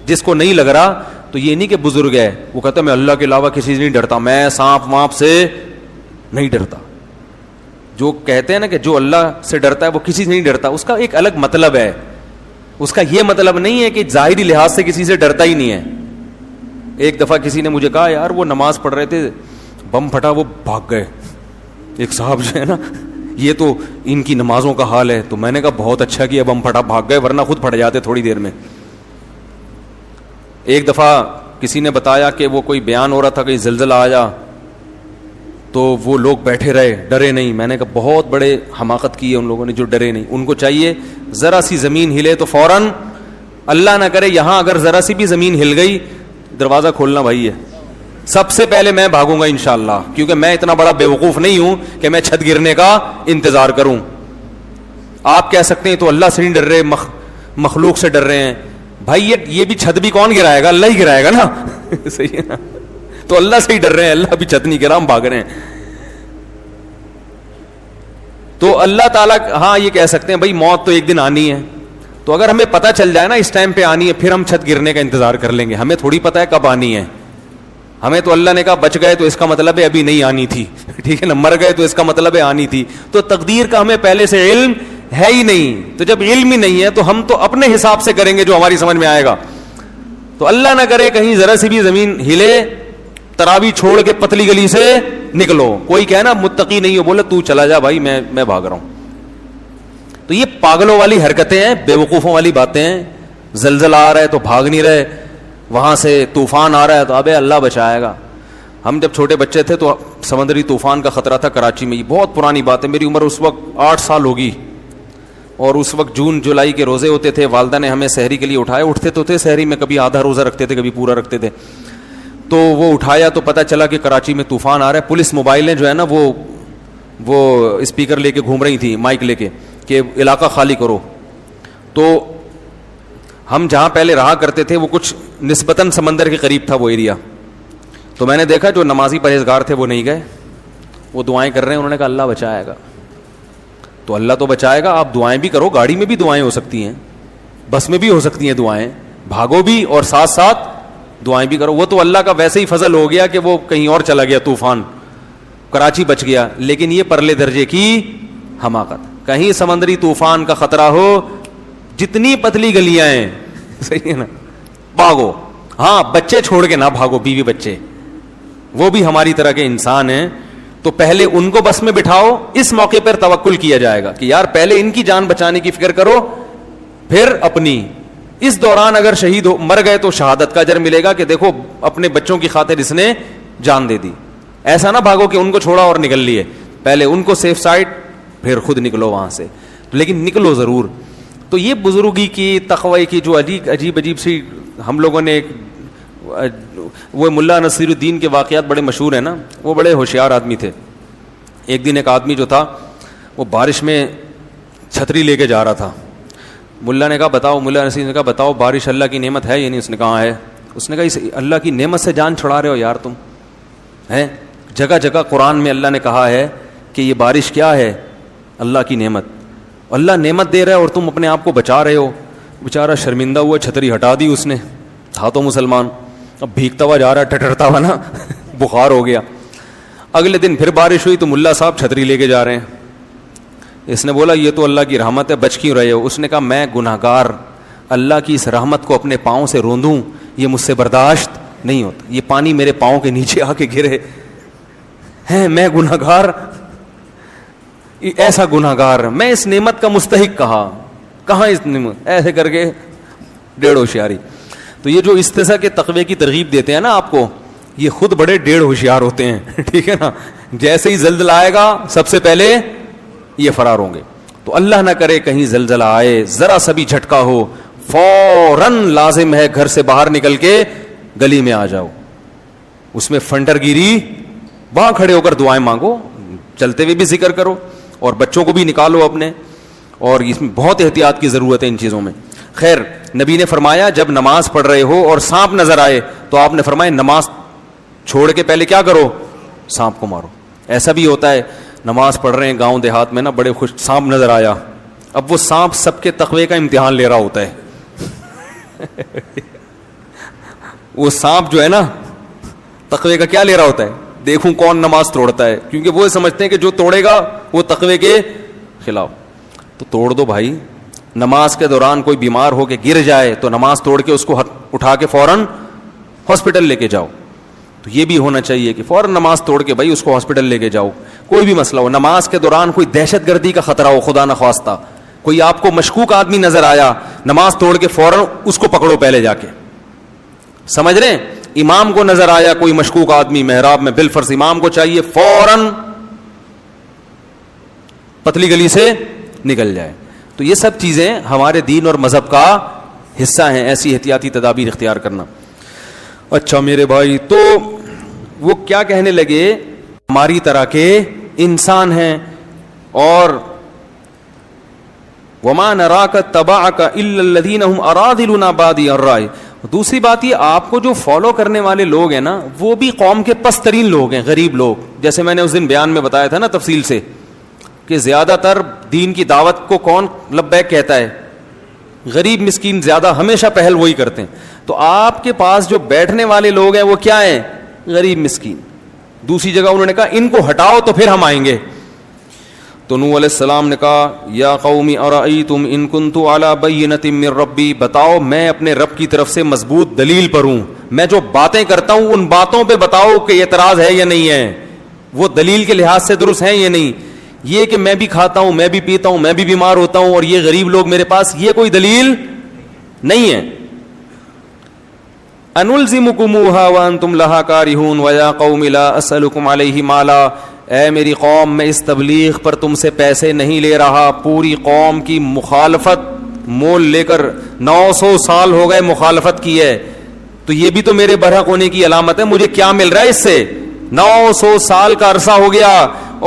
[SPEAKER 1] جس کو نہیں لگ رہا, تو یہ نہیں کہ بزرگ ہے وہ کہتا میں اللہ کے علاوہ کسی سے نہیں ڈرتا, میں سانپ وانپ سے نہیں ڈرتا. جو کہتے ہیں نا کہ جو اللہ سے ڈرتا ہے وہ کسی سے نہیں ڈرتا, اس کا ایک الگ مطلب ہے. اس کا یہ مطلب نہیں ہے کہ ظاہری لحاظ سے کسی سے ڈرتا ہی نہیں ہے. ایک دفعہ کسی نے مجھے کہا یار وہ نماز پڑھ رہے تھے, بم پھٹا, وہ بھاگ گئے. ایک صاحب جو ہے نا, یہ تو ان کی نمازوں کا حال ہے. تو میں نے کہا بہت اچھا کیا بم پھٹا, بھاگ گئے, ورنہ خود پھٹ جاتے تھوڑی دیر میں. ایک دفعہ کسی نے بتایا کہ وہ کوئی بیان ہو رہا تھا کہ زلزلہ آیا, تو وہ لوگ بیٹھے رہے, ڈرے نہیں. میں نے کہا بہت بڑے حماقت کی ہے ان لوگوں نے جو ڈرے نہیں. ان کو چاہیے ذرا سی زمین ہلے تو فوراً, اللہ نہ کرے یہاں اگر ذرا سی بھی زمین ہل گئی, دروازہ کھولنا بھائی ہے, سب سے پہلے میں بھاگوں گا انشاءاللہ, کیونکہ میں اتنا بڑا بیوقوف نہیں ہوں کہ میں چھت گرنے کا انتظار کروں. آپ کہہ سکتے ہیں تو اللہ سے نہیں ڈر رہے, مخلوق سے ڈر رہے ہیں. بھائی یہ بھی چھت بھی کون گرائے گا؟ اللہ ہی گرائے گا نا. صحیح ہے نا, تو اللہ سے ہی ڈر رہے ہیں, اللہ بھی چھت نہیں گرا, ہم بھاگ رہے ہیں. تو اللہ تعالیٰ ہاں یہ کہہ سکتے ہیں بھائی موت تو ایک دن آنی ہے, تو اگر ہمیں پتہ چل جائے نا اس ٹائم پہ آنی ہے, پھر ہم چھت گرنے کا انتظار کر لیں گے. ہمیں تھوڑی پتہ ہے کب آنی ہے. ہمیں تو اللہ نے کہا بچ گئے تو اس کا مطلب ہے ابھی نہیں آنی تھی, ٹھیک ہے نا, مر گئے تو اس کا مطلب ہے آنی تھی. تو تقدیر کا ہمیں پہلے سے علم ہے ہی نہیں. تو جب علم ہی نہیں ہے تو ہم تو اپنے حساب سے کریں گے جو ہماری سمجھ میں آئے گا. تو اللہ نہ کرے کہیں ذرا سی بھی زمین ہلے, تراوی چھوڑ کے پتلی گلی سے نکلو. کوئی کہے نا متقی نہیں ہو, بولے تو چلا جا بھائی, میں بھاگ رہا ہوں. تو یہ پاگلوں والی حرکتیں ہیں, بیوقوفوں والی باتیں ہیں. زلزلہ آ رہا ہے تو بھاگ نہیں رہے, وہاں سے طوفان آ رہا ہے تو ابے اللہ بچائے گا. ہم جب چھوٹے بچے تھے تو سمندری طوفان کا خطرہ تھا کراچی میں. یہ بہت پرانی بات ہے, میری عمر اس وقت 8 سال ہوگی, اور اس وقت جون جولائی کے روزے ہوتے تھے. والدہ نے ہمیں سحری کے لیے اٹھایا, اٹھتے تو تھے سحری میں, کبھی آدھا روزہ رکھتے تھے کبھی پورا رکھتے تھے. تو وہ اٹھایا تو پتہ چلا کہ کراچی میں طوفان آ رہا ہے. پولیس موبائلیں جو ہے نا وہ اسپیکر لے کے گھوم رہی تھی, مائک لے کے, کہ علاقہ خالی کرو. تو ہم جہاں پہلے رہا کرتے تھے وہ کچھ نسبتاً سمندر کے قریب تھا وہ ایریا. تو میں نے دیکھا جو نمازی پرہیزگار تھے وہ نہیں گئے, وہ دعائیں کر رہے ہیں. انہوں نے کہا اللہ بچائے گا. تو اللہ تو بچائے گا, آپ دعائیں بھی کرو, گاڑی میں بھی دعائیں ہو سکتی ہیں, بس میں بھی ہو سکتی ہیں دعائیں, بھاگو بھی اور ساتھ ساتھ دعائیں بھی کرو. وہ تو اللہ کا ویسے ہی فضل ہو گیا کہ وہ کہیں اور چلا گیا طوفان, کراچی بچ گیا. لیکن یہ پرلے درجے کی حماقت. کہیں سمندری طوفان کا خطرہ ہو, جتنی پتلی گلیاں ہیں, صحیح ہے نا, بھاگو. ہاں بچے چھوڑ کے نہ بھاگو, بیوی بچے, وہ بھی ہماری طرح کے انسان ہیں. تو پہلے ان کو بس میں بٹھاؤ, اس موقع پر توکل کیا جائے گا کہ یار پہلے ان کی جان بچانے کی فکر کرو, پھر اپنی. اس دوران اگر شہید مر گئے تو شہادت کا اجر ملے گا کہ دیکھو اپنے بچوں کی خاطر اس نے جان دے دی. ایسا نہ بھاگو کہ ان کو چھوڑا اور نکل لیے, پہلے ان کو سیف سائڈ, پھر خود نکلو وہاں سے. لیکن نکلو ضرور. تو یہ بزرگی کی, تقوی کی جو عجیب سی ہم لوگوں نے, وہ ملا نصیر الدین کے واقعات بڑے مشہور ہیں نا, وہ بڑے ہوشیار آدمی تھے. ایک دن ایک آدمی جو تھا وہ بارش میں چھتری لے کے جا رہا تھا. ملا نے کہا بتاؤ, ملا نصیر نے کہا بتاؤ بارش اللہ کی نعمت ہے یا نہیں؟ اس نے کہا ہے. اس نے کہا اس اللہ کی نعمت سے جان چھڑا رہے ہو یار تم, ہیں جگہ جگہ قرآن میں اللہ نے کہا ہے کہ یہ بارش کیا ہے, اللہ کی نعمت. اللہ نعمت دے رہا ہے اور تم اپنے آپ کو بچا رہے ہو. بیچارہ شرمندہ ہوا, چھتری ہٹا دی اس نے, تھا تو مسلمان, اب بھیگتا ہوا جا رہا ہے, ٹٹرتا ہوا نا, بخار ہو گیا. اگلے دن پھر بارش ہوئی تو ملا صاحب چھتری لے کے جا رہے ہیں. اس نے بولا یہ تو اللہ کی رحمت ہے, بچ کیوں رہے ہو؟ اس نے کہا میں گناہگار, اللہ کی اس رحمت کو اپنے پاؤں سے روندوں یہ مجھ سے برداشت نہیں ہوتا. یہ پانی میرے پاؤں کے نیچے آ کے گرے ہیں, میں گناہگار, ایسا گناہگار, میں اس نعمت کا مستحق کہاں اس نعمت, ایسے کر کے 1.5 ہوشیاری. تو یہ جو استثاء کے تقوی کی ترغیب دیتے ہیں نا آپ کو, یہ خود بڑے 1.5 ہوشیار ہوتے ہیں, ٹھیک ہے نا. جیسے ہی زلزلہ آئے گا سب سے پہلے یہ فرار ہوں گے. تو اللہ نہ کرے کہیں زلزلہ آئے, ذرا سا بھی جھٹکا ہو, فوراً لازم ہے گھر سے باہر نکل کے گلی میں آ جاؤ. اس میں فنڈر گیری, وہاں کھڑے ہو کر دعائیں مانگو, چلتے ہوئے بھی ذکر کرو, اور بچوں کو بھی نکالو اپنے. اور اس میں بہت احتیاط کی ضرورت ہے ان چیزوں میں. خیر نبی نے فرمایا جب نماز پڑھ رہے ہو اور سانپ نظر آئے تو آپ نے فرمایا نماز چھوڑ کے پہلے کیا کرو, سانپ کو مارو. ایسا بھی ہوتا ہے نماز پڑھ رہے ہیں گاؤں دیہات میں نا, بڑے خوش سانپ نظر آیا, اب وہ سانپ سب کے تقوی کا امتحان لے رہا ہوتا ہے. وہ سانپ جو ہے نا تقوی کا کیا لے رہا ہوتا ہے, دیکھوں کون نماز توڑتا ہے, کیونکہ وہ سمجھتے ہیں کہ جو توڑے گا وہ تقوی کے خلاف. تو توڑ دو بھائی. نماز کے دوران کوئی بیمار ہو کے گر جائے تو نماز توڑ کے اس کو اٹھا کے فوراً ہاسپٹل لے کے جاؤ. تو یہ بھی ہونا چاہیے کہ فوراً نماز توڑ کے بھائی اس کو ہاسپٹل لے کے جاؤ. کوئی بھی مسئلہ ہو, نماز کے دوران کوئی دہشت گردی کا خطرہ ہو, خدا نخواستہ کوئی آپ کو مشکوک آدمی نظر آیا, نماز توڑ کے فوراً اس کو پکڑو پہلے جا کے. سمجھ رہے ہیں, امام کو نظر آیا کوئی مشکوک آدمی محراب میں, بالفرض امام کو چاہیے فوراً پتلی گلی سے نکل جائے. تو یہ سب چیزیں ہمارے دین اور مذہب کا حصہ ہیں, ایسی احتیاطی تدابیر اختیار کرنا. اچھا میرے بھائی, تو وہ کیا کہنے لگے, ہماری طرح کے انسان ہیں, اور وما نراک تبعک الا الذین هم اراذلنا بادی الرائے. دوسری بات یہ, آپ کو جو فالو کرنے والے لوگ ہیں نا وہ بھی قوم کے پست ترین لوگ ہیں, غریب لوگ. جیسے میں نے اس دن بیان میں بتایا تھا نا تفصیل سے کہ زیادہ تر دین کی دعوت کو کون لبیک کہتا ہے, غریب مسکین زیادہ ہمیشہ پہل وہی کرتے ہیں. تو آپ کے پاس جو بیٹھنے والے لوگ ہیں وہ کیا ہیں, غریب مسکین. دوسری جگہ انہوں نے کہا ان کو ہٹاؤ تو پھر ہم آئیں گے. تو نوح علیہ السلام نے کہا یا قوم ارأیتم ان کنت علی بینۃ من ربی, بتاؤ میں اپنے رب کی طرف سے مضبوط دلیل پر ہوں, میں جو باتیں کرتا ہوں ان باتوں پہ بتاؤ کہ اعتراض ہے یا نہیں ہے, وہ دلیل کے لحاظ سے درست ہیں یا نہیں. یہ کہ میں بھی کھاتا ہوں, میں بھی پیتا ہوں, میں بھی بیمار ہوتا ہوں اور یہ غریب لوگ میرے پاس, یہ کوئی دلیل نہیں ہے. انلزمکموہا وانتم لہا کارہون ویا قوم لا اسألکم علیہ مالا, اے میری قوم میں اس تبلیغ پر تم سے پیسے نہیں لے رہا. پوری قوم کی مخالفت مول لے کر 900 سال ہو گئے مخالفت کی ہے, تو یہ بھی تو میرے برحق ہونے کی علامت ہے. مجھے کیا مل رہا ہے اس سے, 900 سال کا عرصہ ہو گیا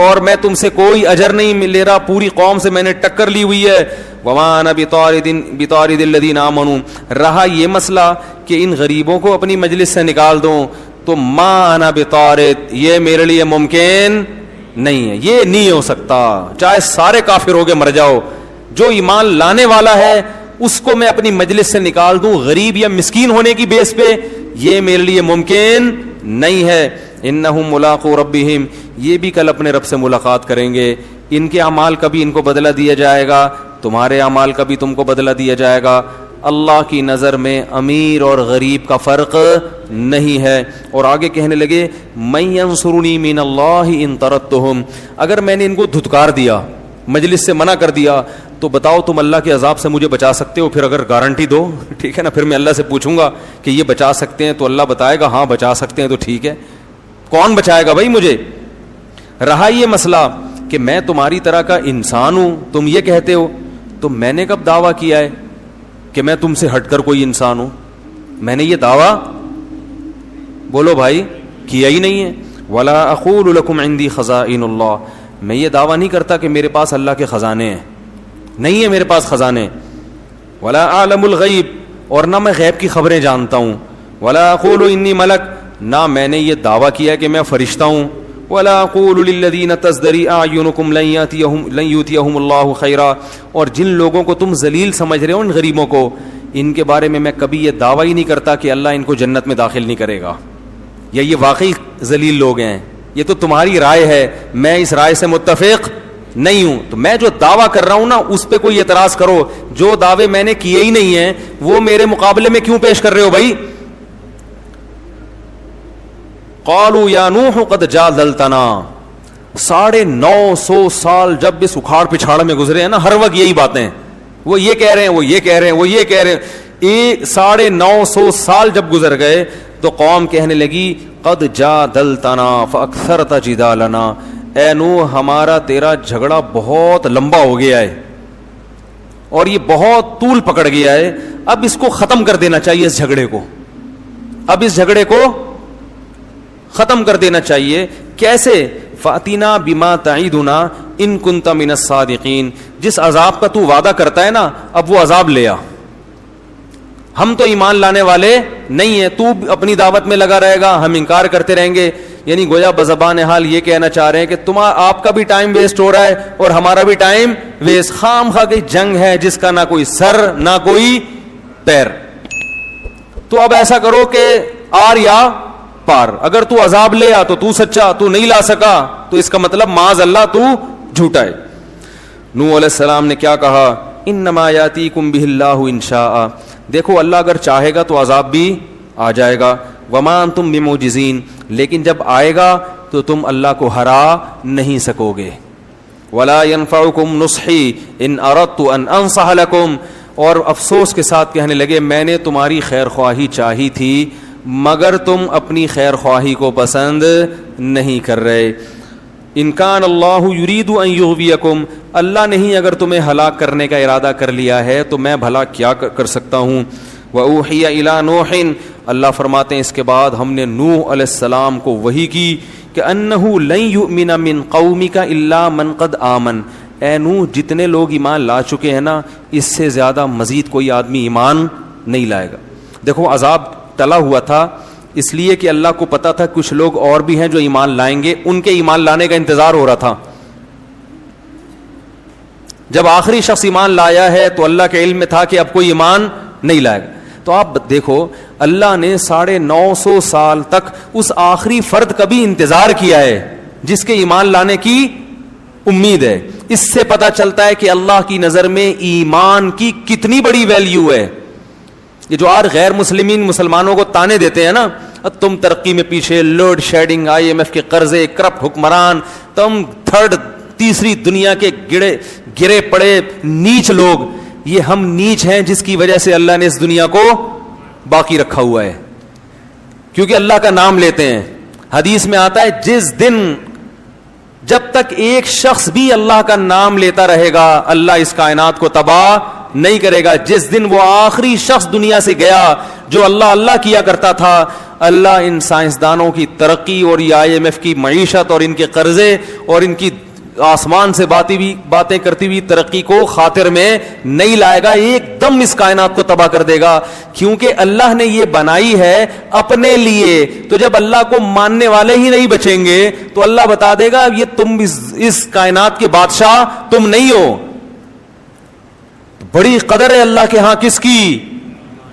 [SPEAKER 1] اور میں تم سے کوئی اجر نہیں لے رہا, پوری قوم سے میں نے ٹکر لی ہوئی ہے. وما انا بطارد الذین آمنوا, رہا یہ مسئلہ کہ ان غریبوں کو اپنی مجلس سے نکال دوں, تو ما انا بطارد, یہ میرے لیے ممکن نہیں ہے, یہ نہیں ہو سکتا. چاہے سارے کافر ہو کے مر جاؤ, جو ایمان لانے والا ہے اس کو میں اپنی مجلس سے نکال دوں غریب یا مسکین ہونے کی بیس پہ, یہ میرے لیے ممکن نہیں ہے. انہم ملاقو ربہم, یہ بھی کل اپنے رب سے ملاقات کریں گے. ان کے اعمال کا بھی ان کو بدلہ دیا جائے گا, تمہارے اعمال کا بھی تم کو بدلہ دیا جائے گا. اللہ کی نظر میں امیر اور غریب کا فرق نہیں ہے. اور آگے کہنے لگے من ینصرنی من اللہ ان طردتہم, اگر میں نے ان کو دھتکار دیا, مجلس سے منع کر دیا, تو بتاؤ تم اللہ کے عذاب سے مجھے بچا سکتے ہو؟ پھر اگر گارنٹی دو, ٹھیک ہے نا, پھر میں اللہ سے پوچھوں گا کہ یہ بچا سکتے ہیں, تو اللہ بتائے گا ہاں بچا سکتے ہیں, تو ٹھیک ہے. کون بچائے گا بھائی مجھے؟ رہا یہ مسئلہ کہ میں تمہاری طرح کا انسان ہوں, تم یہ کہتے ہو, تو میں نے کب دعویٰ کیا ہے کہ میں تم سے ہٹ کر کوئی انسان ہوں؟ میں نے یہ دعویٰ, بولو بھائی, کیا ہی نہیں ہے. ولا اقول لکم عندی خزائن اللہ, میں یہ دعویٰ نہیں کرتا کہ میرے پاس اللہ کے خزانے ہیں, نہیں ہے میرے پاس خزانے. ولا اعلم الغیب, اور نہ میں غیب کی خبریں جانتا ہوں. ولا اقول انی ملک, نہ میں نے یہ دعویٰ کیا کہ میں فرشتہ ہوں. ولا اقول للذین تزدری اعینکم لن یؤتیہم اللہ خیرا, اور جن لوگوں کو تم ذلیل سمجھ رہے ہو, ان غریبوں کو, ان کے بارے میں کبھی یہ دعویٰ ہی نہیں کرتا کہ اللہ ان کو جنت میں داخل نہیں کرے گا, یا یہ واقعی ذلیل لوگ ہیں. یہ تو تمہاری رائے ہے, میں اس رائے سے متفق نہیں ہوں. تو میں جو دعویٰ کر رہا ہوں نا اس پہ کوئی اعتراض کرو, جو دعوے میں نے کیے ہی نہیں ہیں وہ میرے مقابلے میں کیوں پیش کر رہے ہو بھائی؟ قالوا یا نوح قد جادلتنا, 950 سال جب اس اکھاڑ پچھاڑ میں گزرے ہیں نا, ہر وقت یہی باتیں, وہ یہ کہہ رہے ہیں, وہ یہ کہہ رہے ہیں, وہ یہ کہہ رہے ہیں. 950 سال جب گزر گئے تو قوم کہنے لگی قد جادلتنا فاکثرت جدالنا, اے نوح ہمارا تیرا جھگڑا بہت لمبا ہو گیا ہے اور یہ بہت طول پکڑ گیا ہے, اب اس کو ختم کر دینا چاہیے, اس جھگڑے کو, اب اس جھگڑے کو ختم کر دینا چاہیے. کیسے؟ فاتنا بما تعیدنا ان کنت من الصادقین, جس عذاب کا تو وعدہ کرتا ہے نا, اب وہ عذاب لے آ. ہم تو ایمان لانے والے نہیں ہیں, تو اپنی دعوت میں لگا رہے گا, ہم انکار کرتے رہیں گے. یعنی گویا بزبان حال یہ کہنا چاہ رہے ہیں کہ آپ کا بھی ٹائم ویسٹ ہو رہا ہے اور ہمارا بھی ٹائم ویسٹ. خام خواہ کی جنگ ہے جس کا نہ کوئی سر نہ کوئی پیر. تو اب ایسا کرو کہ آر یا پار, اگر تو عذاب لے آ تو تو سچا, تو نہیں لا سکا تو اس کا مطلب معاذ اللہ تو جھوٹا ہے. نوح علیہ السلام نے کیا کہا, انما یاتیکم بہ اللہ ان شاء, دیکھو اللہ اگر چاہے گا تو عذاب بھی آ جائے گا. وما انتم بمعجزین, لیکن جب آئے گا تو تم اللہ کو ہرا نہیں سکو گے. ولا ينفعکم نصحی ان اردت ان انصح لکم, اور افسوس کے ساتھ کہنے لگے میں نے تمہاری خیر خواہی چاہی تھی مگر تم اپنی خیر خواہی کو پسند نہیں کر رہے. ان کان اللہ یرید ان یغویکم, اللہ نہیں اگر تمہیں ہلاک کرنے کا ارادہ کر لیا ہے تو میں بھلا کیا کر سکتا ہوں. وأوحی الی نوح, اللہ فرماتے ہیں اس کے بعد ہم نے نوح علیہ السلام کو وحی کی کہ انہ لن یؤمن من قومک الا من قد آمن, اے نوح جتنے لوگ ایمان لا چکے ہیں نا اس سے زیادہ مزید کوئی آدمی ایمان نہیں لائے گا. دیکھو عذاب ٹلا ہوا تھا اس لیے کہ اللہ کو پتا تھا کچھ لوگ اور بھی ہیں جو ایمان لائیں گے, ان کے ایمان لانے کا انتظار ہو رہا تھا. جب آخری شخص ایمان لایا ہے تو اللہ کے علم میں تھا کہ اب کوئی ایمان نہیں لائے گا. تو آپ دیکھو اللہ نے 950 سال تک اس آخری فرد کا بھی انتظار کیا ہے جس کے ایمان لانے کی امید ہے. اس سے پتا چلتا ہے کہ اللہ کی نظر میں ایمان کی کتنی بڑی ویلیو ہے. یہ جو آج غیر مسلمانوں کو تانے دیتے ہیں نا, تم ترقی میں پیچھے, لوڈ شیڈنگ, IMF کے قرضے, کرپٹ حکمران, تم تیسری دنیا کے گرے پڑے نیچ لوگ, یہ ہم نیچ ہیں جس کی وجہ سے اللہ نے اس دنیا کو باقی رکھا ہوا ہے کیونکہ اللہ کا نام لیتے ہیں. حدیث میں آتا ہے جس دن جب تک ایک شخص بھی اللہ کا نام لیتا رہے گا اللہ اس کائنات کو تباہ نہیں کرے گا. جس دن وہ آخری شخص دنیا سے گیا جو اللہ اللہ کیا کرتا تھا, اللہ ان سائنسدانوں کی ترقی اور یہ IMF کی معیشت اور ان کے قرضے اور ان کی آسمان سے باتیں کرتی ہوئی ترقی کو خاطر میں نہیں لائے گا, ایک دم اس کائنات کو تباہ کر دے گا. کیونکہ اللہ نے یہ بنائی ہے اپنے لیے. تو جب اللہ کو ماننے والے ہی نہیں بچیں گے تو اللہ بتا دے گا یہ تم اس کائنات کے بادشاہ تم نہیں ہو. بڑی قدر ہے اللہ کے ہاں کس کی,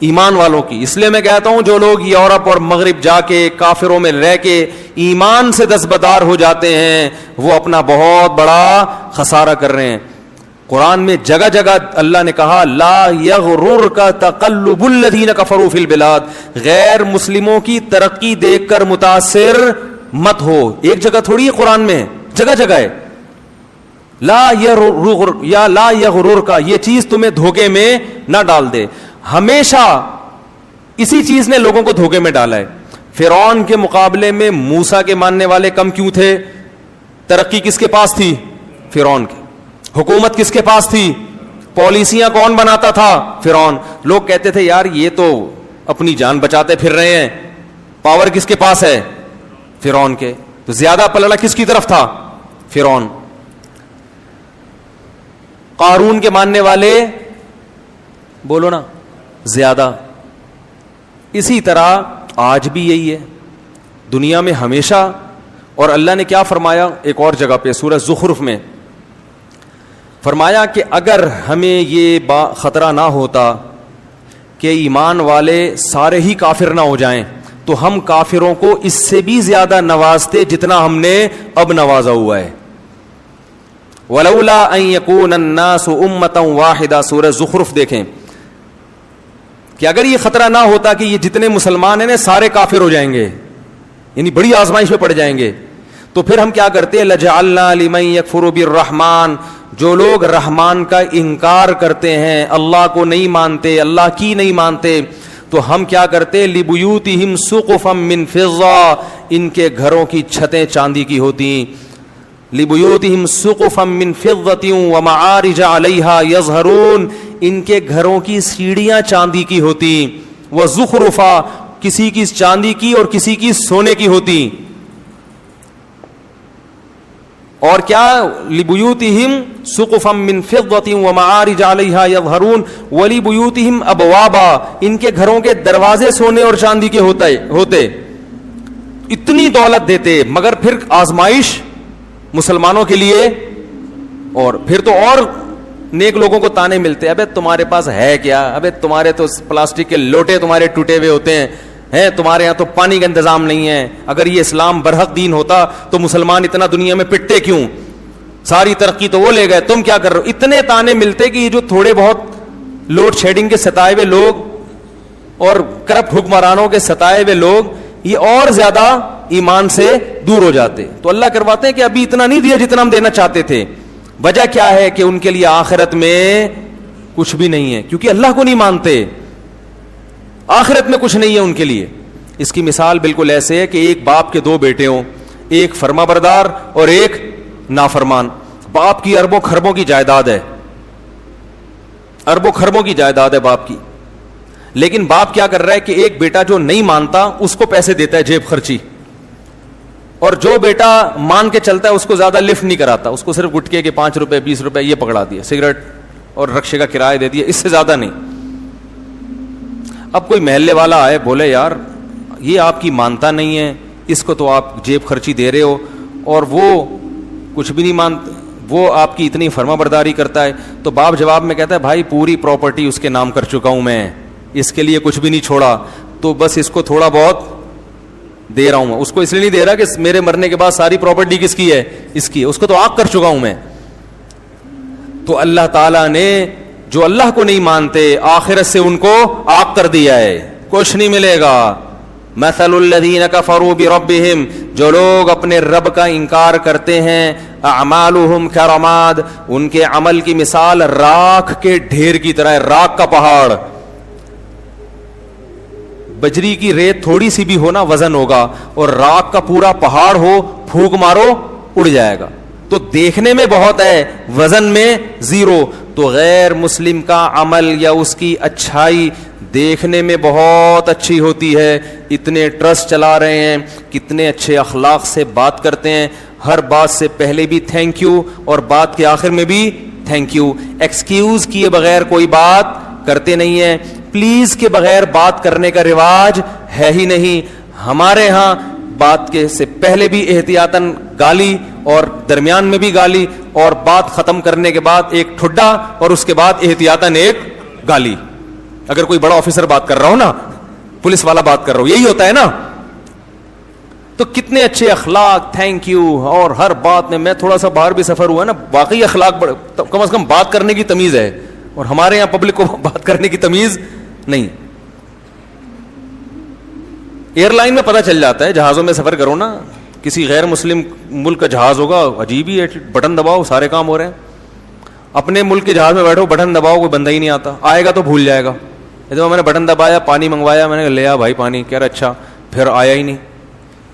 [SPEAKER 1] ایمان والوں کی. اس لیے میں کہتا ہوں جو لوگ یورپ اور مغرب جا کے کافروں میں رہ کے ایمان سے دستبردار ہو جاتے ہیں وہ اپنا بہت بڑا خسارہ کر رہے ہیں. قرآن میں جگہ جگہ اللہ نے کہا لا یغررک تقلب الذین کفروا فی البلاد, غیر مسلموں کی ترقی دیکھ کر متاثر مت ہو. ایک جگہ تھوڑی ہے قرآن میں, جگہ جگہ ہے. لا یغررک, یہ چیز تمہیں دھوکے میں نہ ڈال دے. ہمیشہ اسی چیز نے لوگوں کو دھوکے میں ڈالا ہے. فرعون کے مقابلے میں موسیٰ کے ماننے والے کم کیوں تھے؟ ترقی کس کے پاس تھی؟ فرعون کی. حکومت کس کے پاس تھی؟ پالیسیاں کون بناتا تھا؟ فرعون. لوگ کہتے تھے یار یہ تو اپنی جان بچاتے پھر رہے ہیں, پاور کس کے پاس ہے؟ فرعون کے. تو زیادہ پلڑا کس کی طرف تھا؟ فرعون. قارون کے ماننے والے بولو نا زیادہ. اسی طرح آج بھی یہی ہے دنیا میں ہمیشہ. اور اللہ نے کیا فرمایا ایک اور جگہ پہ سورہ زخرف میں, فرمایا کہ اگر ہمیں یہ خطرہ نہ ہوتا کہ ایمان والے سارے ہی کافر نہ ہو جائیں تو ہم کافروں کو اس سے بھی زیادہ نوازتے جتنا ہم نے اب نوازا ہوا ہے. وَلَوْلَا أَن يَكُونَ النَّاسُ أُمَّةً وَاحِدَةً, سورہ زخرف دیکھیں کہ اگر یہ خطرہ نہ ہوتا کہ یہ جتنے مسلمان ہیں سارے کافر ہو جائیں گے, یعنی بڑی آزمائش میں پڑ جائیں گے, تو پھر ہم کیا کرتے ہیں؟ لَجَعَلْنَا لِمَن يَكْفُرُ بِالرَّحْمَنِ, جو لوگ رحمان کا انکار کرتے ہیں, اللہ کو نہیں مانتے, اللہ کی نہیں مانتے, تو ہم کیا کرتے؟ لِبُيُوتِهِمْ سُقُفًا مِّن فِضَّةٍ, ان کے گھروں کی چھتیں چاندی کی ہوتی. لِبُيُوتِهِمْ سُقُفًا مِّن فِضَّةٍ وَمَعَارِجَ عَلَيْهَا يَظْهَرُونَ, ان کے گھروں کی سیڑھیاں چاندی کی ہوتی. وَزُخْرُفًا, کسی کی چاندی کی اور کسی کی سونے کی ہوتی. اور کیا لبیوتہم سقفا من فضۃ ومعارج علیہا یظہرون ولبیوتہم ابوابا, ان کے گھروں کے دروازے سونے اور چاندی کے ہوتے. اتنی دولت دیتے مگر پھر آزمائش مسلمانوں کے لیے, اور پھر تو اور نیک لوگوں کو تانے ملتے, ابے تمہارے پاس ہے کیا, ابے تمہارے تو پلاسٹک کے لوٹے تمہارے ٹوٹے ہوئے ہوتے ہیں, تمہارے یہاں تو پانی کا انتظام نہیں ہے. اگر یہ اسلام برحق دین ہوتا تو مسلمان اتنا دنیا میں پٹتے کیوں, ساری ترقی تو وہ لے گئے, تم کیا کر رہے ہو. اتنے تانے ملتے کہ یہ جو تھوڑے بہت لوڈ شیڈنگ کے ستائے ہوئے لوگ اور کرپٹ حکمرانوں کے ستائے ہوئے لوگ یہ اور زیادہ ایمان سے دور ہو جاتے. تو اللہ کرواتے ہیں کہ ابھی اتنا نہیں دیا جتنا ہم دینا چاہتے تھے. وجہ کیا ہے کہ ان کے لیے آخرت میں کچھ بھی نہیں ہے, کیونکہ اللہ کو نہیں مانتے. آخرت میں کچھ نہیں ہے ان کے لیے. اس کی مثال بالکل ایسے ہے کہ ایک باپ کے 2 بیٹے ہوں, ایک فرما بردار اور ایک نافرمان. باپ کی اربوں خربوں کی جائیداد ہے, اربوں خربوں کی جائیداد ہے باپ کی, لیکن باپ کیا کر رہا ہے کہ ایک بیٹا جو نہیں مانتا اس کو پیسے دیتا ہے جیب خرچی, اور جو بیٹا مان کے چلتا ہے اس کو زیادہ لفٹ نہیں کراتا, اس کو صرف گٹکے کے 5 روپے 20 روپے یہ پکڑا دیا, سگریٹ اور رکشے کا کرایہ دے دیا, اس سے زیادہ نہیں. اب کوئی محلے والا آئے بولے یار یہ آپ کی مانتا نہیں ہے, اس کو تو آپ جیب خرچی دے رہے ہو اور وہ کچھ بھی نہیں مانتا, وہ آپ کی اتنی فرما برداری کرتا ہے. تو باپ جواب میں کہتا ہے بھائی پوری پراپرٹی اس کے نام کر چکا ہوں میں, اس کے لیے کچھ بھی نہیں چھوڑا, تو بس اس کو تھوڑا بہت دے رہا ہوں. میں اس کو اس لیے نہیں دے رہا کہ میرے مرنے کے بعد ساری پراپرٹی کس کی ہے, اس کی ہے, اس کو تو آگ کر چکا ہوں میں. تو اللہ تعالیٰ نے جو اللہ کو نہیں مانتے آخرت سے ان کو آگ کر دیا ہے, کچھ نہیں ملے گا. مثل الذین کفروا بربہم, جو لوگ اپنے رب کا انکار کرتے ہیں, اعمالہم کرماد, ان کے عمل کی مثال راکھ کے ڈھیر کی طرح ہے, راکھ کا پہاڑ. بجری کی ریت تھوڑی سی بھی ہونا وزن ہوگا, اور راکھ کا پورا پہاڑ ہو پھونک مارو اڑ جائے گا. تو دیکھنے میں بہت ہے, وزن میں زیرو. تو غیر مسلم کا عمل یا اس کی اچھائی دیکھنے میں بہت اچھی ہوتی ہے, اتنے ٹرسٹ چلا رہے ہیں, کتنے اچھے اخلاق سے بات کرتے ہیں, ہر بات سے پہلے بھی تھینک یو اور بات کے آخر میں بھی تھینک یو, ایکسکیوز کیے بغیر کوئی بات کرتے نہیں ہیں, پلیز کے بغیر بات کرنے کا رواج ہے ہی نہیں. ہمارے ہاں بات کے سے پہلے بھی احتیاطاً گالی اور درمیان میں بھی گالی, اور بات ختم کرنے کے بعد ایک ٹھڈا اور اس کے بعد احتیاطاً ایک گالی. اگر کوئی بڑا آفیسر بات کر رہا ہو نا, پولیس والا بات کر رہا ہو, یہی ہوتا ہے نا. تو کتنے اچھے اخلاق, تھینک یو, اور ہر بات میں تھوڑا سا باہر بھی سفر ہوا نا, واقعی اخلاق کم از کم بات کرنے کی تمیز ہے, اور ہمارے یہاں پبلک کو بات کرنے کی تمیز نہیں. ایئر لائن میں پتہ چل جاتا ہے, جہازوں میں سفر کرو نا, کسی غیر مسلم ملک کا جہاز ہوگا, عجیب ہی ہے, بٹن دباؤ سارے کام ہو رہے ہیں. اپنے ملک کے جہاز میں بیٹھو, بٹن دباؤ کوئی بندہ ہی نہیں آتا, آئے گا تو بھول جائے گا. میں نے بٹن دبایا, پانی منگوایا, میں نے لیا بھائی پانی, کہہ رہا اچھا, پھر آیا ہی نہیں.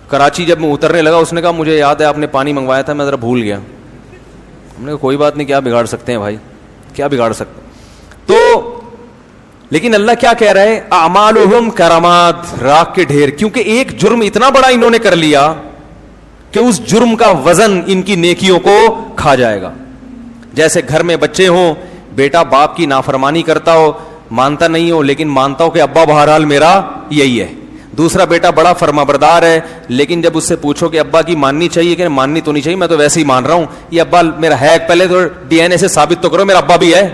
[SPEAKER 1] کراچی جب میں اترنے لگا اس نے کہا مجھے یاد ہے آپ نے پانی منگوایا تھا, میں ذرا بھول گیا. ہم نے کہا کوئی بات نہیں, کیا بگاڑ سکتے ہیں بھائی, کیا بگاڑ سکتے. تو لیکن اللہ کیا کہہ رہا ہے, اعمالہم کرماد, راکھ کے ڈھیر, کیونکہ ایک جرم اتنا بڑا انہوں نے کر لیا کہ اس جرم کا وزن ان کی نیکیوں کو کھا جائے گا. جیسے گھر میں بچے ہوں, بیٹا باپ کی نافرمانی کرتا ہو, مانتا نہیں ہو, لیکن مانتا ہو کہ ابا بہرحال میرا یہی ہے. دوسرا بیٹا بڑا فرما بردار ہے, لیکن جب اس سے پوچھو کہ ابا کی ماننی چاہیے کہ ماننی تو نہیں چاہیے, میں تو ویسے ہی مان رہا ہوں, یہ ابا میرا ہے, پہلے تو ڈی این اے سے ثابت تو کرو میرا ابا بھی ہے.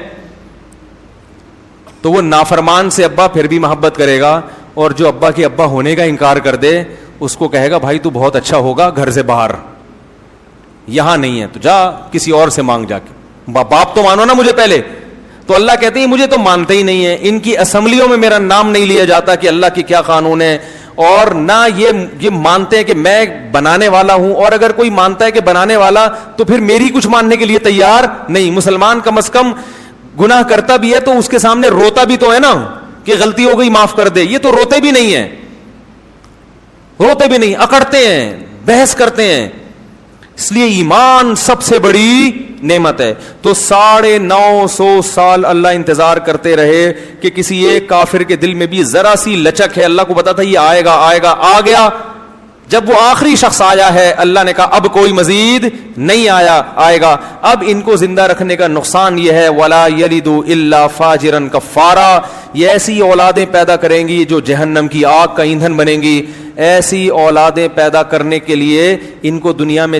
[SPEAKER 1] تو وہ نافرمان سے ابا پھر بھی محبت کرے گا, اور جو ابا کے ابا ہونے کا انکار کر دے اس کو کہے گا بھائی تو بہت اچھا ہوگا گھر سے باہر, یہاں نہیں ہے تو جا کسی اور سے مانگ جا کے, باپ تو مانو نا مجھے پہلے. تو اللہ کہتے ہیں مجھے تو مانتے ہی نہیں ہے, ان کی اسمبلیوں میں میرا نام نہیں لیا جاتا کہ اللہ کی کیا قانون ہے, اور نہ یہ مانتے ہیں کہ میں بنانے والا ہوں, اور اگر کوئی مانتا ہے کہ بنانے والا تو پھر میری کچھ ماننے کے لیے تیار نہیں. مسلمان کم از کم گناہ کرتا بھی ہے تو اس کے سامنے روتا بھی تو ہے نا کہ غلطی ہو گئی معاف کر دے, یہ تو روتے بھی نہیں ہیں, روتے بھی نہیں, اکڑتے ہیں, بحث کرتے ہیں. اس لیے ایمان سب سے بڑی نعمت ہے. تو 950 سال اللہ انتظار کرتے رہے کہ کسی ایک کافر کے دل میں بھی ذرا سی لچک ہے, اللہ کو پتا تھا یہ آئے گا, آ گیا. جب وہ آخری شخص آیا ہے اللہ نے کہا اب کوئی مزید نہیں آئے گا. اب ان کو زندہ رکھنے کا نقصان یہ ہے ولا یلدوا الا فاجرا کفارا, یہ ایسی اولادیں پیدا کریں گی جو جہنم کی آگ کا ایندھن بنیں گی. ایسی اولادیں پیدا کرنے کے لیے ان کو دنیا میں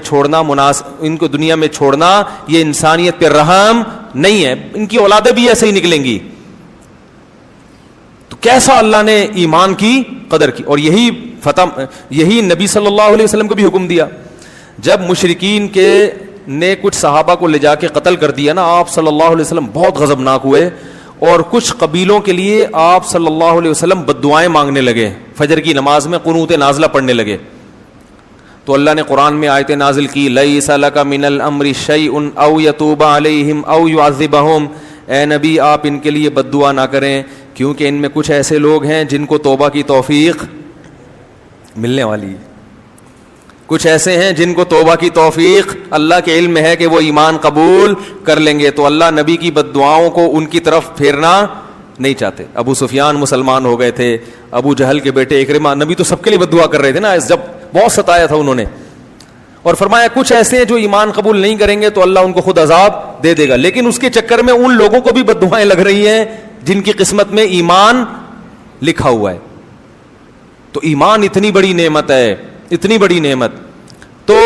[SPEAKER 1] چھوڑنا یہ انسانیت پہ رحم نہیں ہے. ان کی اولادیں بھی ایسے ہی نکلیں گی. تو کیسا اللہ نے ایمان کی قدر کی. اور یہی نبی صلی اللہ علیہ وسلم کو بھی حکم دیا. جب مشرکین نے کچھ صحابہ کو لے جا کے قتل کر دیا نا, آپ صلی اللہ علیہ وسلم بہت غضبناک ہوئے اور کچھ قبیلوں کے لیے آپ صلی اللہ علیہ وسلم بددعائیں مانگنے لگے, فجر کی نماز میں قنوت نازلہ پڑھنے لگے. تو اللہ نے قرآن میں آیتیں نازل کی لیس لک من الامر شیء او یتوب علیہم او یعذبہم, اے نبی آپ ان کے لیے بد دعا نہ کریں کیونکہ ان میں کچھ ایسے لوگ ہیں جن کو توبہ کی توفیق ملنے والی. کچھ ایسے ہیں جن کو توبہ کی توفیق اللہ کے علم میں ہے کہ وہ ایمان قبول کر لیں گے. تو اللہ نبی کی بد دعاؤں کو ان کی طرف پھیرنا نہیں چاہتے. ابو سفیان مسلمان ہو گئے تھے, ابو جہل کے بیٹے اکرمہ, نبی تو سب کے لیے بد دعا کر رہے تھے نا جب بہت ستایا تھا انہوں نے. اور فرمایا کچھ ایسے ہیں جو ایمان قبول نہیں کریں گے تو اللہ ان کو خود عذاب دے دے گا. لیکن اس کے چکر میں ان لوگوں کو بھی بد دعائیں لگ رہی ہیں جن کی قسمت میں ایمان لکھا ہوا ہے. تو ایمان اتنی بڑی نعمت ہے, اتنی بڑی نعمت. تو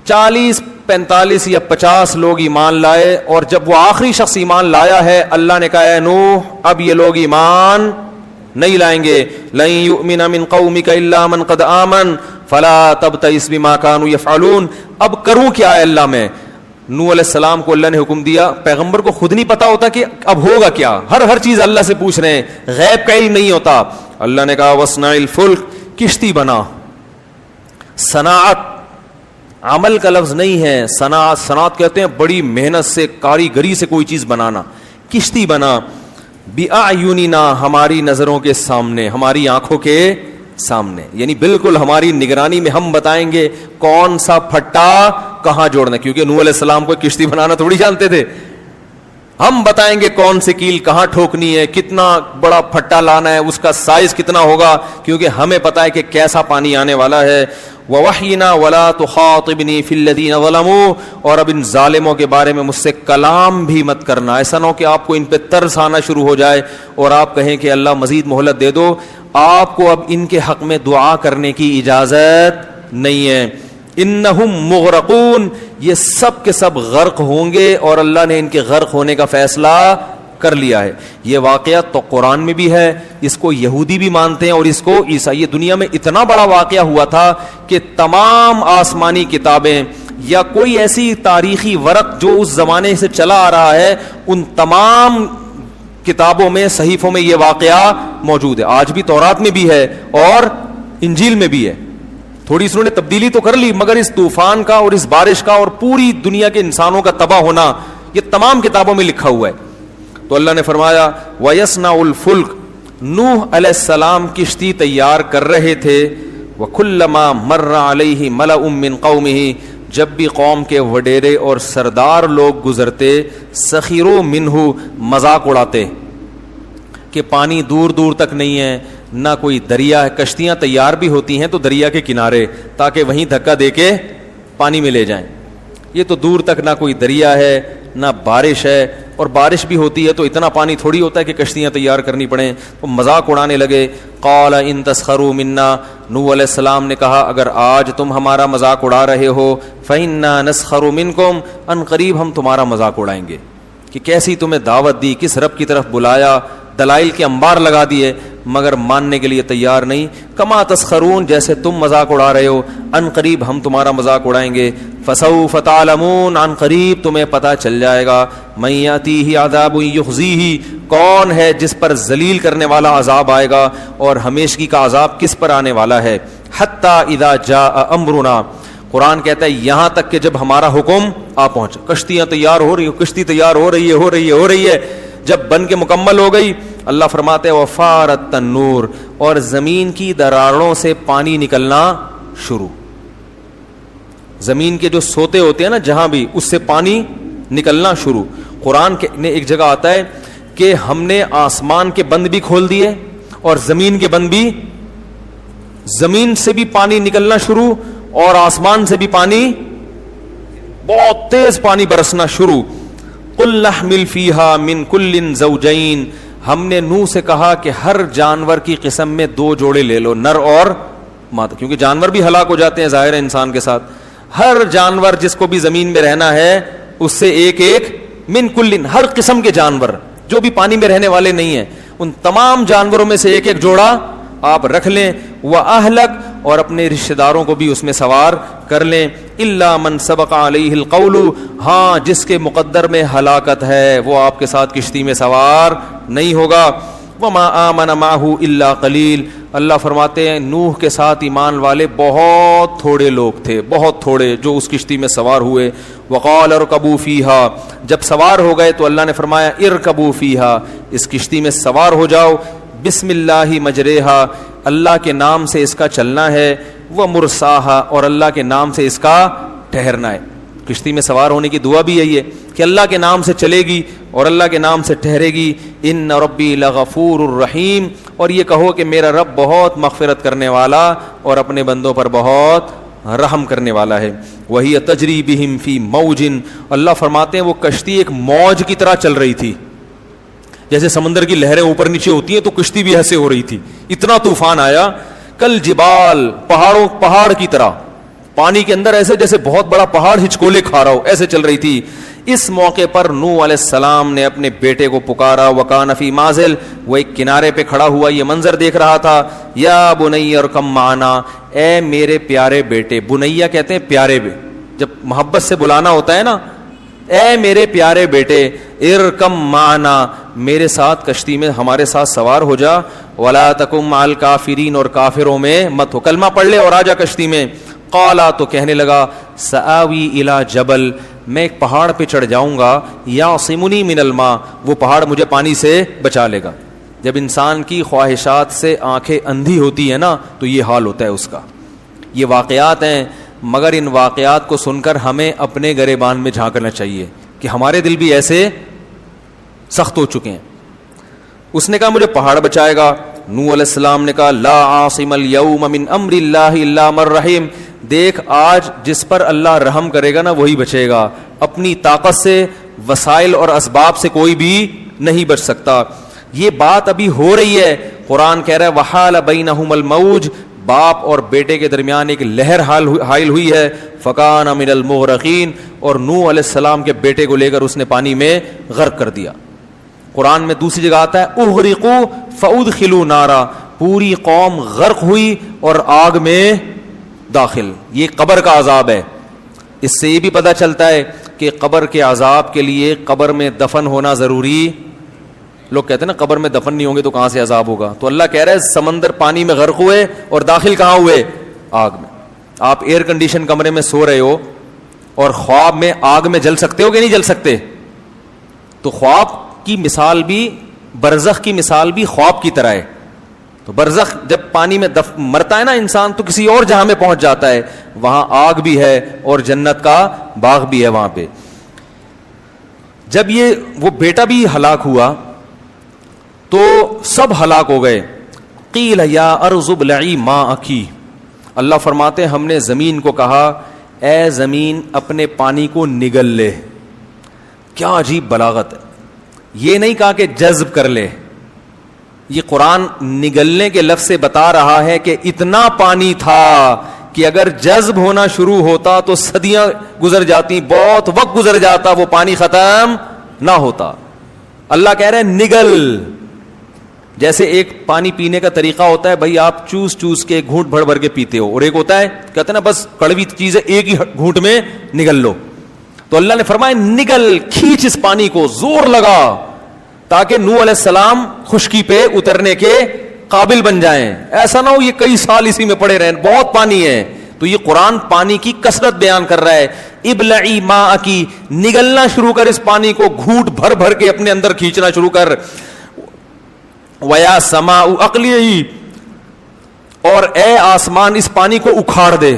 [SPEAKER 1] 40 45 یا 50 لوگ ایمان لائے, اور جب وہ آخری شخص ایمان لایا ہے اللہ نے کہا اے نوح اب یہ لوگ ایمان نہیں لائیں گے. لن یؤمن من قومک الا من قد آمن فلا تبتئس بما كانوا يفعلون. اب کروں کیا ہے اللہ میں. نوح علیہ السلام کو اللہ نے حکم دیا, پیغمبر کو خود نہیں پتا ہوتا کہ اب ہوگا کیا, ہر چیز اللہ سے پوچھ رہے ہیں, غیب کا علم نہیں ہوتا. اللہ نے کہا وصنع الفلک, کشتی بنا. صناعت عمل کا لفظ نہیں ہے, صنعت کہتے ہیں بڑی محنت سے کاریگری سے کوئی چیز بنانا. کشتی بنا بِأَعْيُنِنَا, ہماری نظروں کے سامنے, ہماری آنکھوں کے سامنے, یعنی بالکل ہماری نگرانی میں ہم بتائیں گے کون سا پھٹا کہاں جوڑنا. کیونکہ نوح علیہ السلام کو کشتی بنانا تھوڑی جانتے تھے. ہم بتائیں گے کون سی کیل کہاں ٹھوکنی ہے, کتنا بڑا پھٹا لانا ہے, اس کا سائز کتنا ہوگا, کیونکہ ہمیں پتا ہے کہ کیسا پانی آنے والا ہے. وَوَحْيِنَا وَلَا تُخَاطِبْنِي فِي الَّذِينَ ظَلَمُوا, اور اب ان ظالموں کے بارے میں مجھ سے کلام بھی مت کرنا. ایسا نہ ہو کہ آپ کو ان پہ ترس آنا شروع ہو جائے اور آپ کہیں کہ اللہ مزید مہلت دے دو. آپ کو اب ان کے حق میں دعا کرنے کی اجازت نہیں ہے. انہم مغرقون, یہ سب کے سب غرق ہوں گے, اور اللہ نے ان کے غرق ہونے کا فیصلہ کر لیا ہے. یہ واقعہ تو قرآن میں بھی ہے, اس کو یہودی بھی مانتے ہیں اور اس کو عیسائی. دنیا میں اتنا بڑا واقعہ ہوا تھا کہ تمام آسمانی کتابیں یا کوئی ایسی تاریخی ورق جو اس زمانے سے چلا آ رہا ہے, ان تمام کتابوں میں, صحیفوں میں یہ واقعہ موجود ہے. آج بھی تورات میں بھی ہے اور انجیل میں بھی ہے. تھوڑی سی انہوں نے تبدیلی تو کر لی, مگر اس طوفان کا اور اس بارش کا اور پوری دنیا کے انسانوں کا تباہ ہونا یہ تمام کتابوں میں لکھا ہوا ہے. تو اللہ نے فرمایا وَيَصْنَعُ الْفُلْكَ, نوح علیہ السلام کشتی تیار کر رہے تھے. وَكُلَّمَا مَرَّ عَلَيْهِ مَلَأٌ مِّن قَوْمِهِ, جب بھی قوم کے وڈیرے اور سردار لوگ گزرتے, سخروا منہ, مذاق اڑاتے کہ پانی دور دور تک نہیں ہے, نہ کوئی دریا ہے. کشتیاں تیار بھی ہوتی ہیں تو دریا کے کنارے, تاکہ وہیں دھکا دے کے پانی میں لے جائیں. یہ تو دور تک نہ کوئی دریا ہے نہ بارش ہے, اور بارش بھی ہوتی ہے تو اتنا پانی تھوڑی ہوتا ہے کہ کشتیاں تیار کرنی پڑیں. وہ مذاق اڑانے لگے. قال ان تسخروا منا, نوح علیہ السلام نے کہا اگر آج تم ہمارا مذاق اڑا رہے ہو, فإنا نسخر منکم, ان قریب ہم تمہارا مذاق اڑائیں گے. کہ کیسی تمہیں دعوت دی, کس رب کی طرف بلایا, دلائل کے انبار لگا دیے, مگر ماننے کے لیے تیار نہیں. کما تسخرون, جیسے تم مذاق اڑا رہے ہو, ان قریب ہم تمہارا مذاق اڑائیں گے. فسوف تعلمون, ان قریب تمہیں پتہ چل جائے گا. من یاتیہ عذاب یخزیہ, کون ہے جس پر ذلیل کرنے والا عذاب آئے گا, اور ہمیشگی کا عذاب کس پر آنے والا ہے. حتی اذا جاء امرنا, قرآن کہتا ہے یہاں تک کہ جب ہمارا حکم آ پہنچا. کشتیاں تیار ہو رہی ہیں, کشتی تیار ہو رہی ہے. جب بن کے مکمل ہو گئی, اللہ فرماتے ہیں وفارت التنور, اور زمین کی دراڑوں سے پانی نکلنا شروع. زمین کے جو سوتے ہوتے ہیں نا جہاں بھی, اس سے پانی نکلنا شروع. قرآن نے ایک جگہ آتا ہے کہ ہم نے آسمان کے بند بھی کھول دیے اور زمین کے بند بھی. زمین سے بھی پانی نکلنا شروع اور آسمان سے بھی پانی، بہت تیز پانی برسنا شروع. قل نحمل فیہا من کل زوجین، ہم نے نوح سے کہا کہ ہر جانور کی قسم میں 2 جوڑے لے لو، نر اور مادہ، کیونکہ جانور بھی ہلاک ہو جاتے ہیں ظاہر ہے انسان کے ساتھ. ہر جانور جس کو بھی زمین میں رہنا ہے اس سے ایک من کل، ہر قسم کے جانور جو بھی پانی میں رہنے والے نہیں ہیں ان تمام جانوروں میں سے ایک جوڑا آپ رکھ لیں. وَأَهْلَكَ، اور اپنے رشتہ داروں کو بھی اس میں سوار کر لیں. إِلَّا مَنْ سَبَقَ عَلَيْهِ الْقَوْلُ، ہاں جس کے مقدر میں ہلاکت ہے وہ آپ کے ساتھ کشتی میں سوار نہیں ہوگا. وَمَا آمَنَ مَعَهُ إِلَّا قَلِيلٌ، اللہ فرماتے ہیں نوح کے ساتھ ایمان والے بہت تھوڑے لوگ تھے، بہت تھوڑے جو اس کشتی میں سوار ہوئے. وَقَالَ ارْكَبُوا فِيهَا، جب سوار ہو گئے تو اللہ نے فرمایا ارْكَبُوا فِيهَا، اس کشتی میں سوار ہو جاؤ. بسم اللہ مجریہا، اللہ کے نام سے اس کا چلنا ہے. وہ مرساہا، اور اللہ کے نام سے اس کا ٹھہرنا ہے. کشتی میں سوار ہونے کی دعا بھی یہی ہے کہ اللہ کے نام سے چلے گی اور اللہ کے نام سے ٹھہرے گی. ان ربی لغفور الرحیم، اور یہ کہو کہ میرا رب بہت مغفرت کرنے والا اور اپنے بندوں پر بہت رحم کرنے والا ہے. وہی تجری بہم فی موج، اللہ فرماتے ہیں وہ کشتی ایک موج کی طرح چل رہی تھی. جیسے سمندر کی لہریں اوپر نیچے ہوتی ہیں تو کشتی بھی ایسے ہو رہی تھی، اتنا طوفان آیا. کل جبال، پہاڑ کی طرح پانی کے اندر، ایسے جیسے بہت بڑا پہاڑ ہچکولے کھا رہا ہو، ایسے چل رہی تھی. اس موقع پر نوح علیہ السلام نے اپنے بیٹے کو پکارا. وکان فی مازل، وہ ایک کنارے پہ کھڑا ہوا یہ منظر دیکھ رہا تھا. یا بنی ارکم معنا، اے میرے پیارے بیٹے. بنیا کہتے ہیں پیارے، جب محبت سے بلانا ہوتا ہے نا، اے میرے پیارے بیٹے ارکم معنا، میرے ساتھ کشتی میں ہمارے ساتھ سوار ہو جا. ولا تکم مع الکافرین، اور کافروں میں مت ہو، کلمہ پڑھ لے اور آ جا کشتی میں. قالا، تو کہنے لگا سآوی الی جبل، میں ایک پہاڑ پہ چڑھ جاؤں گا. یعصمنی من الماء، وہ پہاڑ مجھے پانی سے بچا لے گا. جب انسان کی خواہشات سے آنکھیں اندھی ہوتی ہے نا تو یہ حال ہوتا ہے اس کا. یہ واقعات ہیں، مگر ان واقعات کو سن کر ہمیں اپنے گریبان میں جھانکنا چاہیے کہ ہمارے دل بھی ایسے سخت ہو چکے ہیں. اس نے کہا مجھے پہاڑ بچائے گا. نوح علیہ السلام نے کہا لا عاصم اليوم من امر اللہ الا من رحم، دیکھ آج جس پر اللہ رحم کرے گا نا وہی بچے گا. اپنی طاقت سے، وسائل اور اسباب سے کوئی بھی نہیں بچ سکتا. یہ بات ابھی ہو رہی ہے. قرآن کہہ رہا ہے وحال بینہم الموج، باپ اور بیٹے کے درمیان ایک لہر حائل ہوئی ہے. فکان من المغرقین، اور نوح علیہ السلام کے بیٹے کو لے کر اس نے پانی میں غرق کر دیا. قرآن میں دوسری جگہ آتا ہے اغرقوا فادخلوا نارا، پوری قوم غرق ہوئی اور آگ میں داخل. یہ قبر کا عذاب ہے. اس سے یہ بھی پتہ چلتا ہے کہ قبر کے عذاب کے لیے قبر میں دفن ہونا ضروری. لوگ کہتے ہیں نا قبر میں دفن نہیں ہوں گے تو کہاں سے عذاب ہوگا. تو اللہ کہہ رہا ہے سمندر پانی میں غرق ہوئے اور داخل کہاں ہوئے؟ آگ میں. آپ ایئر کنڈیشن کمرے میں سو رہے ہو اور خواب میں آگ میں جل سکتے ہو کہ نہیں جل سکتے؟ تو خواب کی مثال بھی، برزخ کی مثال بھی خواب کی طرح ہے. تو برزخ جب پانی میں مرتا ہے نا انسان تو کسی اور جہاں میں پہنچ جاتا ہے، وہاں آگ بھی ہے اور جنت کا باغ بھی ہے وہاں پہ. جب یہ وہ بیٹا بھی ہلاک ہوا تو سب ہلاک ہو گئے. قیل یا ارض ابلعی ماءکی، اللہ فرماتے ہیں ہم نے زمین کو کہا اے زمین اپنے پانی کو نگل لے. کیا عجیب بلاغت ہے. یہ نہیں کہا کہ جذب کر لے، یہ قرآن نگلنے کے لفظ سے بتا رہا ہے کہ اتنا پانی تھا کہ اگر جذب ہونا شروع ہوتا تو صدیاں گزر جاتی، بہت وقت گزر جاتا، وہ پانی ختم نہ ہوتا. اللہ کہہ رہے ہیں نگل. جیسے ایک پانی پینے کا طریقہ ہوتا ہے، بھائی آپ چوس چوس کے گھونٹ بھر بھر کے پیتے ہو، اور ایک ہوتا ہے کہتے ہیں نا بس کڑوی چیز ہے ایک ہی گھونٹ میں نگل لو. تو اللہ نے فرمایا نگل، کھینچ اس پانی کو، زور لگا تاکہ نوح علیہ السلام خشکی پہ اترنے کے قابل بن جائیں. ایسا نہ ہو یہ کئی سال اسی میں پڑے رہیں، بہت پانی ہے. تو یہ قرآن پانی کی کثرت بیان کر رہا ہے. ابلعی ماءکی، نگلنا شروع کر اس پانی کو، گھونٹ بھر بھر کے اپنے اندر کھینچنا شروع کر. ویا سماء اقلیعی، اور اے آسمان اس پانی کو اکھاڑ دے.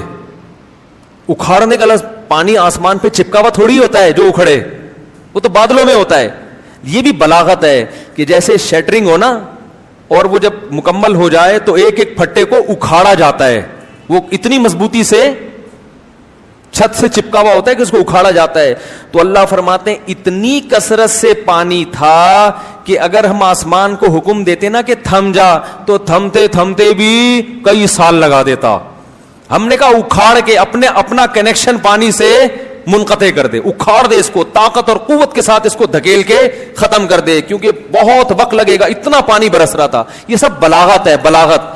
[SPEAKER 1] اکھاڑنے کا لفظ، پانی آسمان پہ چپکا ہوا تھوڑی ہوتا ہے جو اکھڑے، وہ تو بادلوں میں ہوتا ہے. یہ بھی بلاغت ہے کہ جیسے شیٹرنگ ہو نا اور وہ جب مکمل ہو جائے تو ایک ایک پھٹے کو اکھاڑا جاتا ہے. وہ اتنی مضبوطی سے چھت سے چپکا ہوا ہوتا ہے کہ اس کو اکھاڑا جاتا ہے. تو اللہ فرماتے ہیں اتنی کثرت سے پانی تھا کہ اگر ہم آسمان کو حکم دیتے نا کہ تھم جا, تو تھمتے تھمتے بھی کئی سال لگا دیتا. ہم نے کہا اکھاڑ کے اپنا کنیکشن پانی سے منقطع کر دے, اکھاڑ دے اس کو, طاقت اور قوت کے ساتھ اس کو دھکیل کے ختم کر دے, کیونکہ بہت وقت لگے گا, اتنا پانی برس رہا تھا. یہ سب بلاغت ہے, بلاغت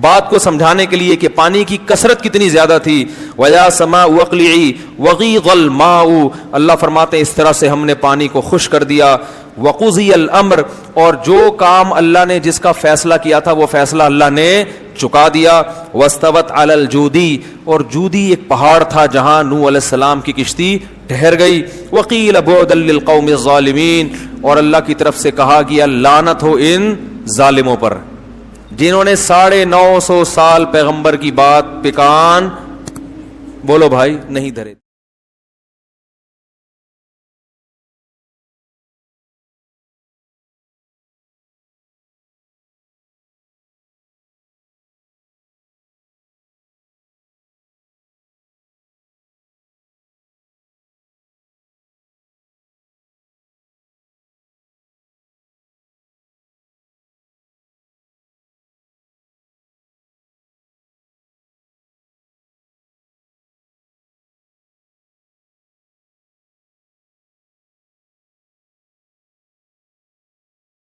[SPEAKER 1] بات کو سمجھانے کے لیے کہ پانی کی کثرت کتنی زیادہ تھی. وَيَا سَمَاءُ وَاقْلِعِي وَغِيضَ الْمَاءُ, اللہ فرماتے ہیں اس طرح سے ہم نے پانی کو خشک کر دیا. وَقُضِيَ الْأَمْرُ, اور جو کام اللہ نے جس کا فیصلہ کیا تھا وہ فیصلہ اللہ نے چکا دیا. وَاسْتَوَتْ عَلَى الْجُودِي, اور جودی ایک پہاڑ تھا جہاں نوح علیہ السلام کی کشتی ٹھہر گئی. وَقِيلَ بُعْدًا لِلْقَوْمِ الظَّالِمِينَ, اور اللہ کی طرف سے کہا گیا لعنت ہو ان ظالموں پر جنہوں نے 950 سال پیغمبر کی بات پہ کان بولو بھائی نہیں دھرے.